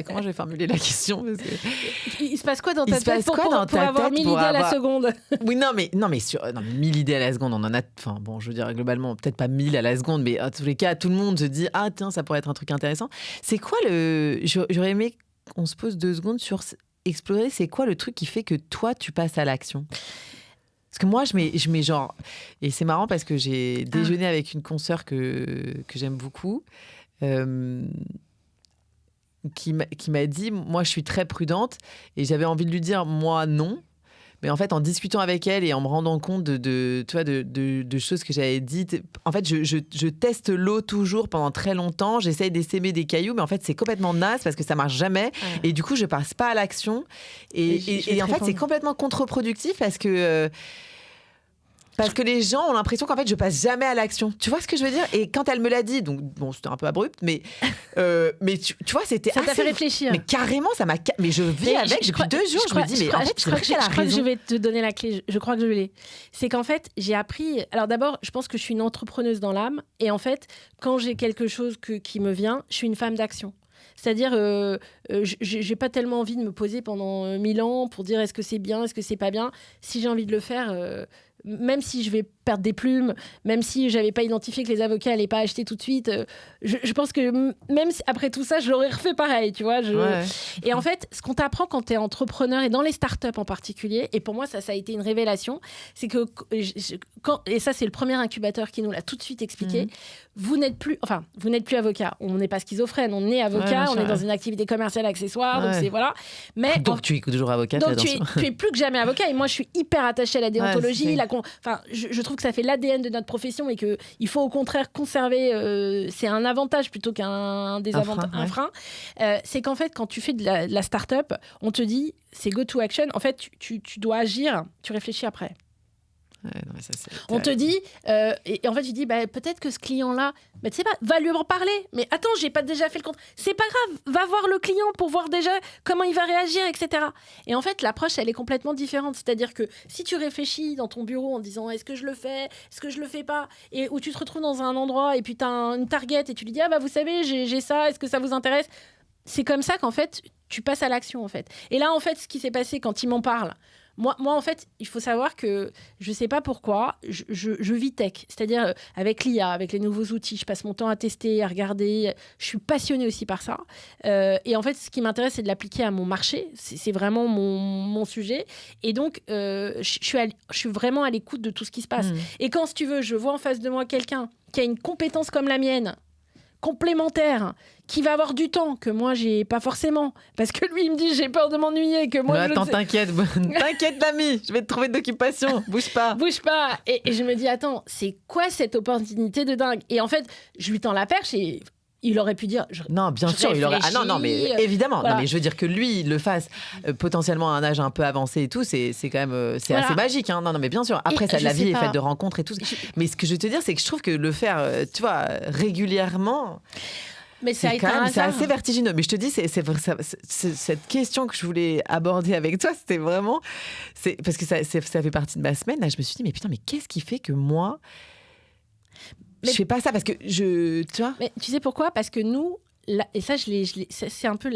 comment je vais formuler la question parce que... Il se passe quoi dans ta tête pour avoir 1000 idées à la seconde? Oui, non, mais 1000 idées à la seconde, on en a... Enfin, bon, je veux dire, globalement, peut-être pas 1000 à la seconde, mais en tous les cas, tout le monde se dit « Ah, tiens, ça pourrait être un truc intéressant. » C'est quoi J'aurais aimé qu'on se pose 2 secondes sur explorer, c'est quoi le truc qui fait que toi, tu passes à l'action? Parce que moi, je mets genre... Et c'est marrant parce que j'ai déjeuné avec une consoeur que j'aime beaucoup, qui m'a dit, moi, je suis très prudente, et j'avais envie de lui dire, moi, non. Mais en fait, en discutant avec elle et en me rendant compte de choses que j'avais dites, en fait, je teste l'eau toujours pendant très longtemps. J'essaye d'essaimer des cailloux, mais en fait, c'est complètement naze parce que ça marche jamais. Ouais. Et du coup, je passe pas à l'action. Et en fait, c'est complètement contre-productif parce que les gens ont l'impression qu'en fait, je passe jamais à l'action. Tu vois ce que je veux dire? Et quand elle me l'a dit, donc bon, c'était un peu abrupt, mais tu vois, c'était ça t'a fait réfléchir. Mais carrément, ça m'a... Mais je vis avec depuis 2 jours. Je me dis, mais en fait, je crois que je vais te donner la clé. Je crois que je l'ai. C'est qu'en fait, j'ai appris... Alors d'abord, je pense que je suis une entrepreneuse dans l'âme. Et en fait, quand j'ai quelque chose qui me vient, je suis une femme d'action. C'est-à-dire, j'ai pas tellement envie de me poser pendant 1000 ans pour dire est-ce que c'est bien, est-ce que c'est pas bien. Si j'ai envie de le faire... même si je vais perdre des plumes, même si j'avais pas identifié que les avocats allaient pas acheter tout de suite, je pense que même après tout ça, je l'aurais refait pareil, tu vois. Ouais. Et en fait, ce qu'on t'apprend quand tu es entrepreneur, et dans les startups en particulier, et pour moi, ça a été une révélation, c'est que, et ça, c'est le premier incubateur qui nous l'a tout de suite expliqué, vous n'êtes plus avocat. On n'est pas schizophrène, on est avocat, on est dans une activité commerciale accessoire, donc c'est voilà. Mais donc tu es toujours avocat. Donc tu es plus que jamais avocat, et moi, je suis hyper attachée à la déontologie, je trouve que ça fait l'ADN de notre profession et qu'il faut au contraire conserver, c'est un avantage plutôt qu'un frein. C'est qu'en fait, quand tu fais de la start-up, on te dit, c'est go to action. En fait, tu dois agir, tu réfléchis après. Ouais, non, mais ça, on te dit, et en fait, tu dis, peut-être que ce client-là, tu sais pas, va lui en parler. Mais attends, j'ai pas déjà fait le compte. C'est pas grave, va voir le client pour voir déjà comment il va réagir, etc. Et en fait, l'approche, elle est complètement différente. C'est-à-dire que si tu réfléchis dans ton bureau en disant, est-ce que je le fais, est-ce que je le fais pas, et où tu te retrouves dans un endroit et puis tu as une target et tu lui dis, vous savez, j'ai ça, est-ce que ça vous intéresse? C'est comme ça qu'en fait, tu passes à l'action, en fait. Et là, en fait, ce qui s'est passé quand il m'en parle, moi, en fait, il faut savoir que je ne sais pas pourquoi, je vis tech. C'est-à-dire, avec l'IA, avec les nouveaux outils, je passe mon temps à tester, à regarder. Je suis passionnée aussi par ça. Et en fait, ce qui m'intéresse, c'est de l'appliquer à mon marché. C'est vraiment mon sujet. Et donc, je suis vraiment à l'écoute de tout ce qui se passe. Et quand, si tu veux, je vois en face de moi quelqu'un qui a une compétence comme la mienne, complémentaire, qui va avoir du temps que moi j'ai pas forcément, parce que lui il me dit j'ai peur de m'ennuyer, que moi attends, t'inquiète l'ami, je vais te trouver de l'occupation, bouge pas et je me dis attends, c'est quoi cette opportunité de dingue? Et en fait je lui tends la perche et il aurait pu dire non, bien sûr, il aurait. Ah non, mais évidemment. Voilà. Non, mais je veux dire que lui, il le fasse potentiellement à un âge un peu avancé et tout, c'est quand même assez magique. Hein. Non, mais bien sûr. Après, la vie est faite de rencontres et tout. Mais ce que je veux te dire, c'est que je trouve que le faire, tu vois, régulièrement. Mais c'est assez vertigineux. Mais je te dis, c'est cette question que je voulais aborder avec toi, c'était vraiment, parce que ça fait partie de ma semaine. Là, je me suis dit, mais putain, mais qu'est-ce qui fait que moi, je fais pas ça? Parce que tu vois. Mais tu sais pourquoi? Parce que nous, et ça, c'est un peu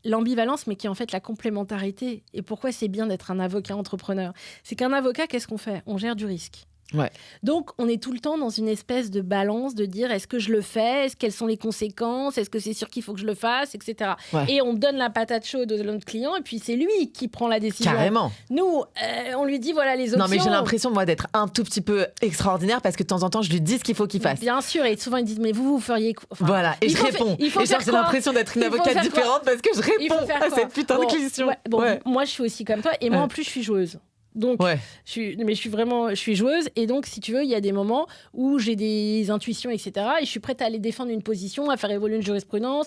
l'ambivalence, mais qui est en fait la complémentarité. Et pourquoi c'est bien d'être un avocat entrepreneur ? C'est qu'un avocat, qu'est-ce qu'on fait ? On gère du risque. Ouais. Donc, on est tout le temps dans une espèce de balance de dire est-ce que je le fais ? Quelles sont les conséquences ? Est-ce que c'est sûr qu'il faut que je le fasse ? Etc. Ouais. Et on donne la patate chaude à notre client et puis c'est lui qui prend la décision. Carrément. Nous, on lui dit voilà les options. Non, mais j'ai l'impression, moi, d'être un tout petit peu extraordinaire parce que de temps en temps, je lui dis ce qu'il faut qu'il fasse. Bien sûr, et souvent ils disent mais vous feriez quoi ? Voilà, et je réponds. Et genre, j'ai l'impression d'être une avocate différente parce que je réponds à cette putain de question. Ouais, moi, je suis aussi comme toi et moi, en plus, je suis joueuse. Donc, je suis joueuse. Et donc, si tu veux, il y a des moments où j'ai des intuitions, etc. Et je suis prête à aller défendre une position, à faire évoluer une jurisprudence,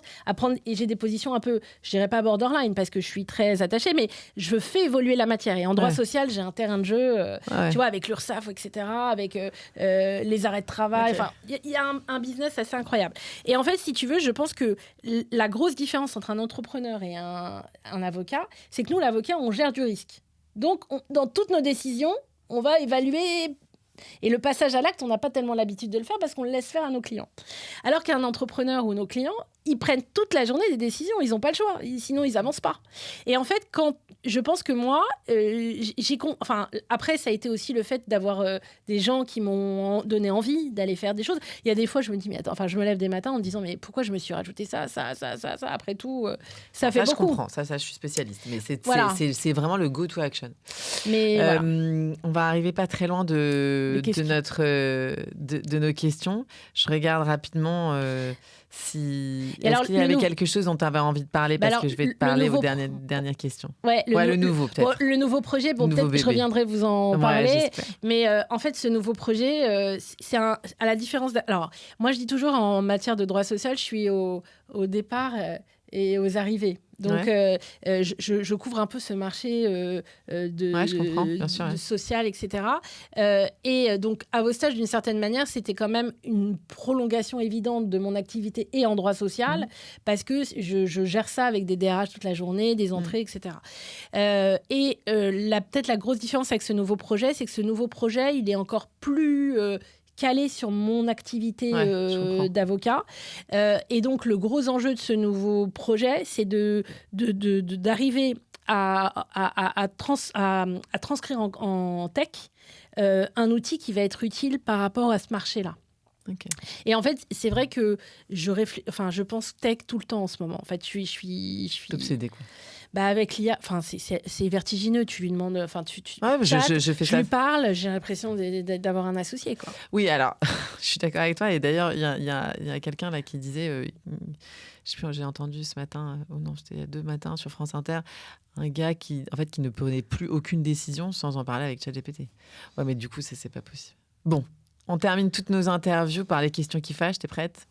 et j'ai des positions un peu, je dirais pas borderline, parce que je suis très attachée, mais je fais évoluer la matière. Et en droit social, j'ai un terrain de jeu, tu vois, avec l'URSSAF, etc., avec les arrêts de travail. Enfin, il y a un business assez incroyable. Et en fait, si tu veux, je pense que la grosse différence entre un entrepreneur et un avocat, c'est que nous, l'avocat, on gère du risque. Donc, dans toutes nos décisions, on va évaluer. Et le passage à l'acte, on n'a pas tellement l'habitude de le faire parce qu'on le laisse faire à nos clients. Alors qu'un entrepreneur ou nos clients, ils prennent toute la journée des décisions. Ils n'ont pas le choix. Sinon, ils n'avancent pas. Et en fait, je pense que moi, après, ça a été aussi le fait d'avoir des gens qui m'ont donné envie d'aller faire des choses. Il y a des fois, je me dis, mais attends, je me lève des matins en me disant, mais pourquoi je me suis rajouté ça. Après tout, ça fait beaucoup. Je comprends. Ça, je suis spécialiste. Mais c'est vraiment le go to action. Mais on va arriver pas très loin de nos questions. Je regarde rapidement est-ce qu'il y avait quelque chose dont tu avais envie de parler parce que je vais te parler aux dernières questions. Le nouveau peut-être. Le nouveau projet, peut-être que je reviendrai vous en parler. Mais en fait, ce nouveau projet, c'est à la différence... Alors, moi, je dis toujours en matière de droit social, je suis au départ et aux arrivées. Donc, je couvre un peu ce marché de social, etc. Et donc, à vos stages, d'une certaine manière, c'était quand même une prolongation évidente de mon activité et en droit social, parce que je gère ça avec des DRH toute la journée, des entrées, etc. Peut-être la grosse différence avec ce nouveau projet, c'est que ce nouveau projet, il est encore plus... calé sur mon activité d'avocat. Et donc, le gros enjeu de ce nouveau projet, c'est d'arriver à transcrire en tech un outil qui va être utile par rapport à ce marché-là. Okay. Et en fait, c'est vrai que je pense tech tout le temps en ce moment. En fait, je suis obsédée, quoi. Avec l'IA, c'est vertigineux. Tu lui demandes, je fais ça. Lui parle, j'ai l'impression d'avoir un associé, quoi. Oui, alors, je suis d'accord avec toi. Et d'ailleurs, il y a quelqu'un là qui disait, je sais plus, j'ai entendu ce matin, c'était il y a 2 matins sur France Inter, un gars qui ne prenait plus aucune décision sans en parler avec ChatGPT. Ouais, mais du coup, c'est pas possible. Bon, on termine toutes nos interviews par les questions qui fâchent. T'es prête ?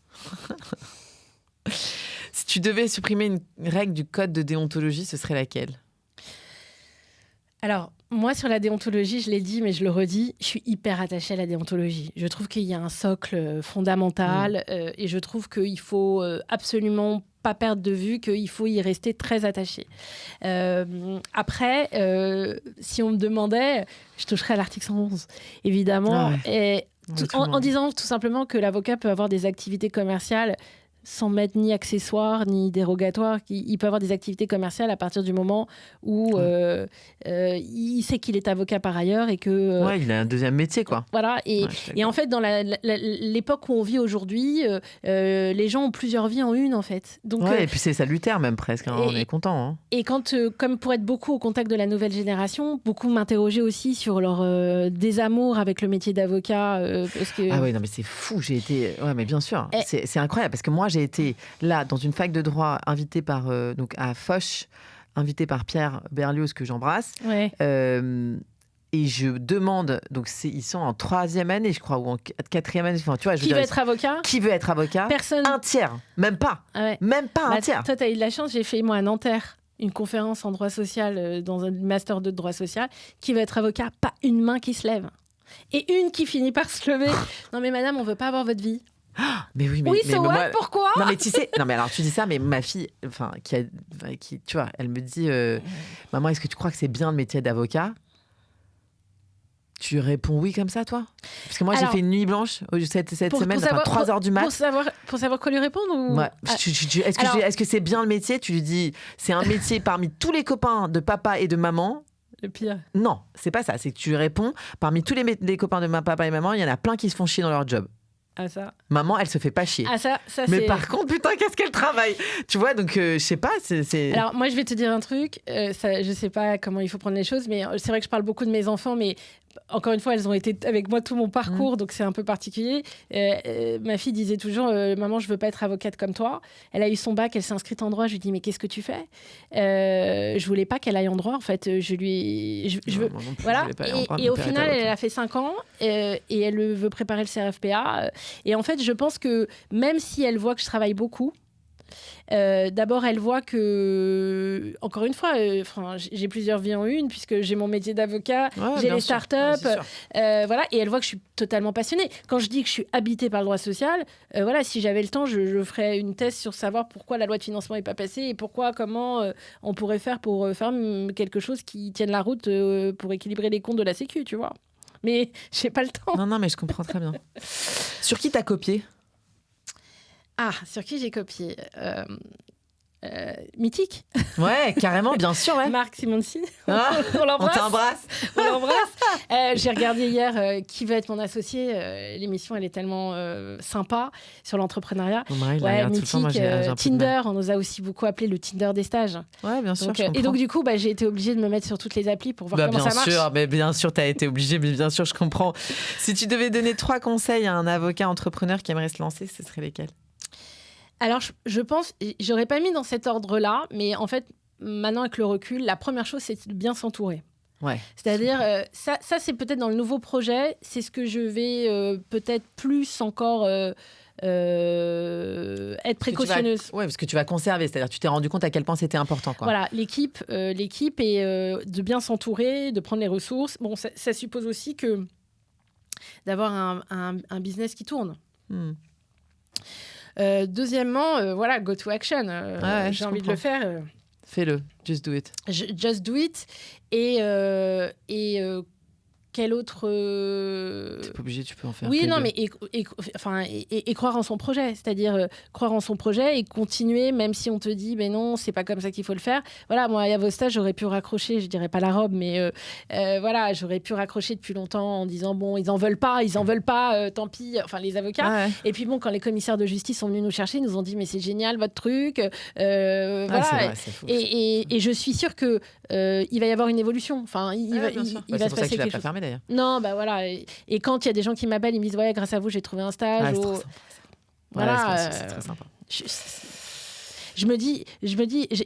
Si tu devais supprimer une règle du code de déontologie, ce serait laquelle ? Alors, moi, sur la déontologie, je l'ai dit, mais je le redis, je suis hyper attachée à la déontologie. Je trouve qu'il y a un socle fondamental et je trouve qu'il faut absolument pas perdre de vue qu'il faut y rester très attaché. Après, si on me demandait, je toucherais à l'article 111, évidemment, en disant tout simplement que l'avocat peut avoir des activités commerciales sans mettre ni accessoires ni dérogatoires. Il peut avoir des activités commerciales à partir du moment où il sait qu'il est avocat par ailleurs et que... il a un deuxième métier, quoi. Voilà, et en fait, dans l'époque où on vit aujourd'hui, les gens ont plusieurs vies en une, en fait. Donc, et puis c'est salutaire même presque, on est content. Hein. Et quand, comme pour être beaucoup au contact de la nouvelle génération, beaucoup m'interrogeaient aussi sur leur désamour avec le métier d'avocat. Parce que... Ah oui, non mais c'est fou, j'ai été... Ouais, mais bien sûr, c'est incroyable, parce que moi j'ai été là dans une fac de droit invitée par donc à Foch, invitée par Pierre Berlioz que j'embrasse. Ouais. Et je demande, donc ils sont en 3e année, je crois, ou en 4e année. Enfin, tu vois, qui veut être avocat ? Qui veut être avocat ? Personne. Un tiers, même pas. Ah ouais. Même pas un tiers. Toi, tu as eu de la chance, j'ai fait moi à Nanterre une conférence en droit social dans un master 2 de droit social. Qui veut être avocat ? Pas une main qui se lève. Et une qui finit par se lever. Non mais madame, on veut pas avoir votre vie. Mais oui, mais moi, pourquoi ? Non mais tu sais, non mais alors tu dis ça, mais ma fille, qui tu vois, elle me dit, maman, est-ce que tu crois que c'est bien le métier d'avocat ? Tu réponds oui comme ça, toi? Parce que moi, Alors, j'ai fait une nuit blanche cette semaine, savoir, 3h du mat. Pour savoir quoi lui répondre ou... Ouais. Est-ce que c'est bien le métier? Tu lui dis, c'est un métier parmi tous les copains de papa et de maman. Le pire. Non, c'est pas ça. C'est que tu lui réponds, parmi tous les copains de papa et maman, il y en a plein qui se font chier dans leur job. Ah, ça. Maman, elle se fait pas chier. Ah, ça Mais c'est... par contre, putain, qu'est-ce qu'elle travaille? Tu vois, donc je sais pas. Alors, moi, je vais te dire un truc. Je sais pas comment il faut prendre les choses, mais c'est vrai que je parle beaucoup de mes enfants, mais encore une fois, elles ont été avec moi tout mon parcours, donc c'est un peu particulier. Ma fille disait toujours, maman, je veux pas être avocate comme toi. Elle a eu son bac, elle s'est inscrite en droit. Je lui dis, mais qu'est-ce que tu fais? Je voulais pas qu'elle aille en droit. En fait, voilà. Et au final, elle a fait 5 ans et elle veut préparer le CRFPA. Et en fait, je pense que même si elle voit que je travaille beaucoup, d'abord, elle voit que, encore une fois, j'ai plusieurs vies en une, puisque j'ai mon métier d'avocat, j'ai les startups, voilà, et elle voit que je suis totalement passionnée. Quand je dis que je suis habitée par le droit social, voilà, si j'avais le temps, je ferais une thèse sur savoir pourquoi la loi de financement n'est pas passée et comment on pourrait faire pour faire quelque chose qui tienne la route pour équilibrer les comptes de la Sécu, tu vois. Mais j'ai pas le temps. Non, mais je comprends très bien. Sur qui t'as copié? Ah, sur qui j'ai copié Mythique. Ouais, carrément, bien sûr. Ouais. Marc Simonsi. Ah, on l'embrasse. On t'embrasse. On l'embrasse. J'ai regardé hier Qui veut être mon associé. L'émission, elle est tellement sympa sur l'entrepreneuriat. Mythique. Tinder, on nous a aussi beaucoup appelé le Tinder des stages. Ouais, bien sûr. Et donc, du coup, j'ai été obligée de me mettre sur toutes les applis pour voir comment ça marche. Bien sûr, t'as été obligée, mais bien sûr, je comprends. Si tu devais donner 3 conseils à un avocat entrepreneur qui aimerait se lancer, ce seraient lesquels? Alors, je pense, j'aurais pas mis dans cet ordre-là, mais en fait, maintenant avec le recul, la première chose, c'est de bien s'entourer. Ouais. C'est-à-dire, ça c'est peut-être dans le nouveau projet, c'est ce que je vais peut-être plus encore être précautionneuse. Oui, parce que tu vas conserver, c'est-à-dire tu t'es rendu compte à quel point c'était important. Quoi. Voilà, l'équipe et de bien s'entourer, de prendre les ressources. Bon, ça suppose aussi d'avoir un business qui tourne. Deuxièmement, voilà, go to action. J'ai envie de le faire. Fais-le, just do it. Just do it. Et quel autre... T'es pas obligé, tu peux en faire. Oui, non, mais et croire en son projet. C'est-à-dire croire en son projet et continuer, même si on te dit, mais non, c'est pas comme ça qu'il faut le faire. Voilà, moi, à vos stages, j'aurais pu raccrocher, je dirais pas la robe, mais voilà, j'aurais pu raccrocher depuis longtemps en disant, bon, ils en veulent pas, tant pis, enfin, les avocats. Ah ouais. Et puis bon, quand les commissaires de justice sont venus nous chercher, ils nous ont dit, mais c'est génial, votre truc. Voilà. C'est vrai, c'est fou. Et je suis sûre que il va y avoir une évolution. Enfin, il va se passer quelque chose. D'ailleurs. Non, bah voilà. Et quand il y a des gens qui m'appellent, ils me disent ouais, grâce à vous, j'ai trouvé un stage. Ouais, c'est voilà. C'est très sympa. Je me dis,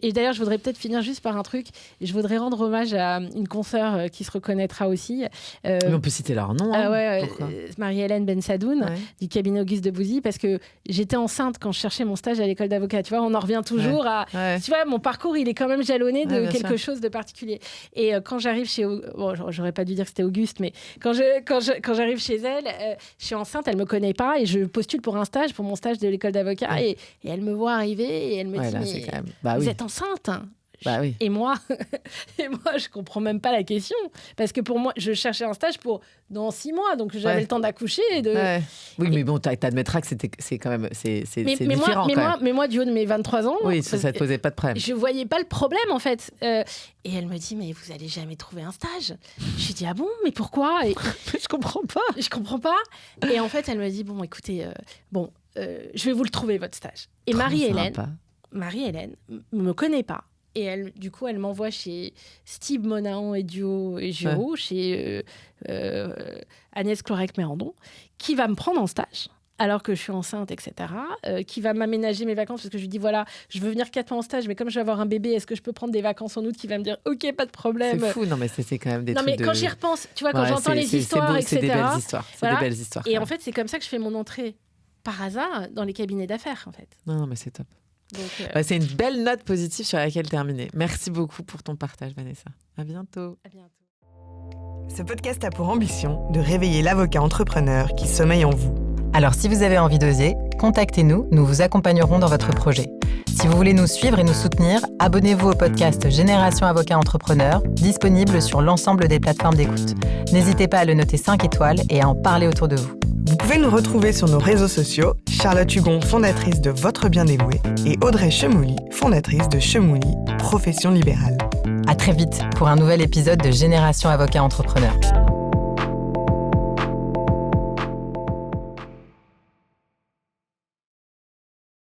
et d'ailleurs, je voudrais peut-être finir juste par un truc. Je voudrais rendre hommage à une consoeur qui se reconnaîtra aussi. Mais on peut citer leur nom. Marie-Hélène Bensadoun, du cabinet Auguste Debouzy, parce que j'étais enceinte quand je cherchais mon stage à l'école d'avocat. Tu vois, on en revient toujours à. Tu vois, mon parcours, il est quand même jalonné de quelque chose de particulier. Et quand j'arrive chez, j'aurais pas dû dire que c'était Auguste, mais quand j'arrive chez elle, je suis enceinte, elle me connaît pas et je postule pour un stage, pour mon stage de l'école d'avocat, et elle me voit arriver et elle me dit, là, mais quand même... vous êtes enceinte, hein. Oui. Et moi, je comprends même pas la question. Parce que pour moi, je cherchais un stage pour dans 6 mois. Donc, j'avais le temps d'accoucher. Oui, mais bon, t'admettras que c'est quand même c'est différent. Mais moi, du haut de mes 23 ans... Oui, ça te posait pas de problème. Je voyais pas le problème, en fait. Et elle me dit, mais vous allez jamais trouver un stage. Je lui dis, ah bon, mais pourquoi? Je comprends pas. Je comprends pas. Et en fait, elle me dit, bon, écoutez, je vais vous le trouver, votre stage. Et Marie-Hélène me connaît pas. Et elle m'envoie chez Steve Monahan et Duo et Giro, chez Agnès Clorec-Mérandon, qui va me prendre en stage, alors que je suis enceinte, etc., qui va m'aménager mes vacances, parce que je lui dis, voilà, je veux venir 4 mois en stage, mais comme je vais avoir un bébé, est-ce que je peux prendre des vacances en août? Qui va me dire, OK, pas de problème. C'est fou, non, mais c'est quand même des trucs. Non, mais quand j'y repense, tu vois, quand j'entends les histoires, etc. C'est des belles histoires. Voilà. C'est des belles histoires. Et en fait, c'est comme ça que je fais mon entrée, par hasard, dans les cabinets d'affaires, en fait. Non, mais c'est top. Donc, c'est une belle note positive sur laquelle terminer. Merci beaucoup pour ton partage, Vanessa. À bientôt. À bientôt. Ce podcast a pour ambition de réveiller l'avocat entrepreneur qui sommeille en vous. Alors si vous avez envie d'oser, contactez-nous, nous vous accompagnerons dans votre projet. Si Si vous voulez nous suivre et nous soutenir, abonnez-vous au podcast Génération Avocat Entrepreneur, disponible sur l'ensemble des plateformes d'écoute. N'hésitez pas à le noter 5 étoiles et à en parler autour de vous. Vous pouvez nous retrouver sur nos réseaux sociaux, Charlotte Hugon, fondatrice de Votre Bien Dévoué, et Audrey Chemouli, fondatrice de Chemouli, profession libérale. À très vite pour un nouvel épisode de Génération Avocat Entrepreneur.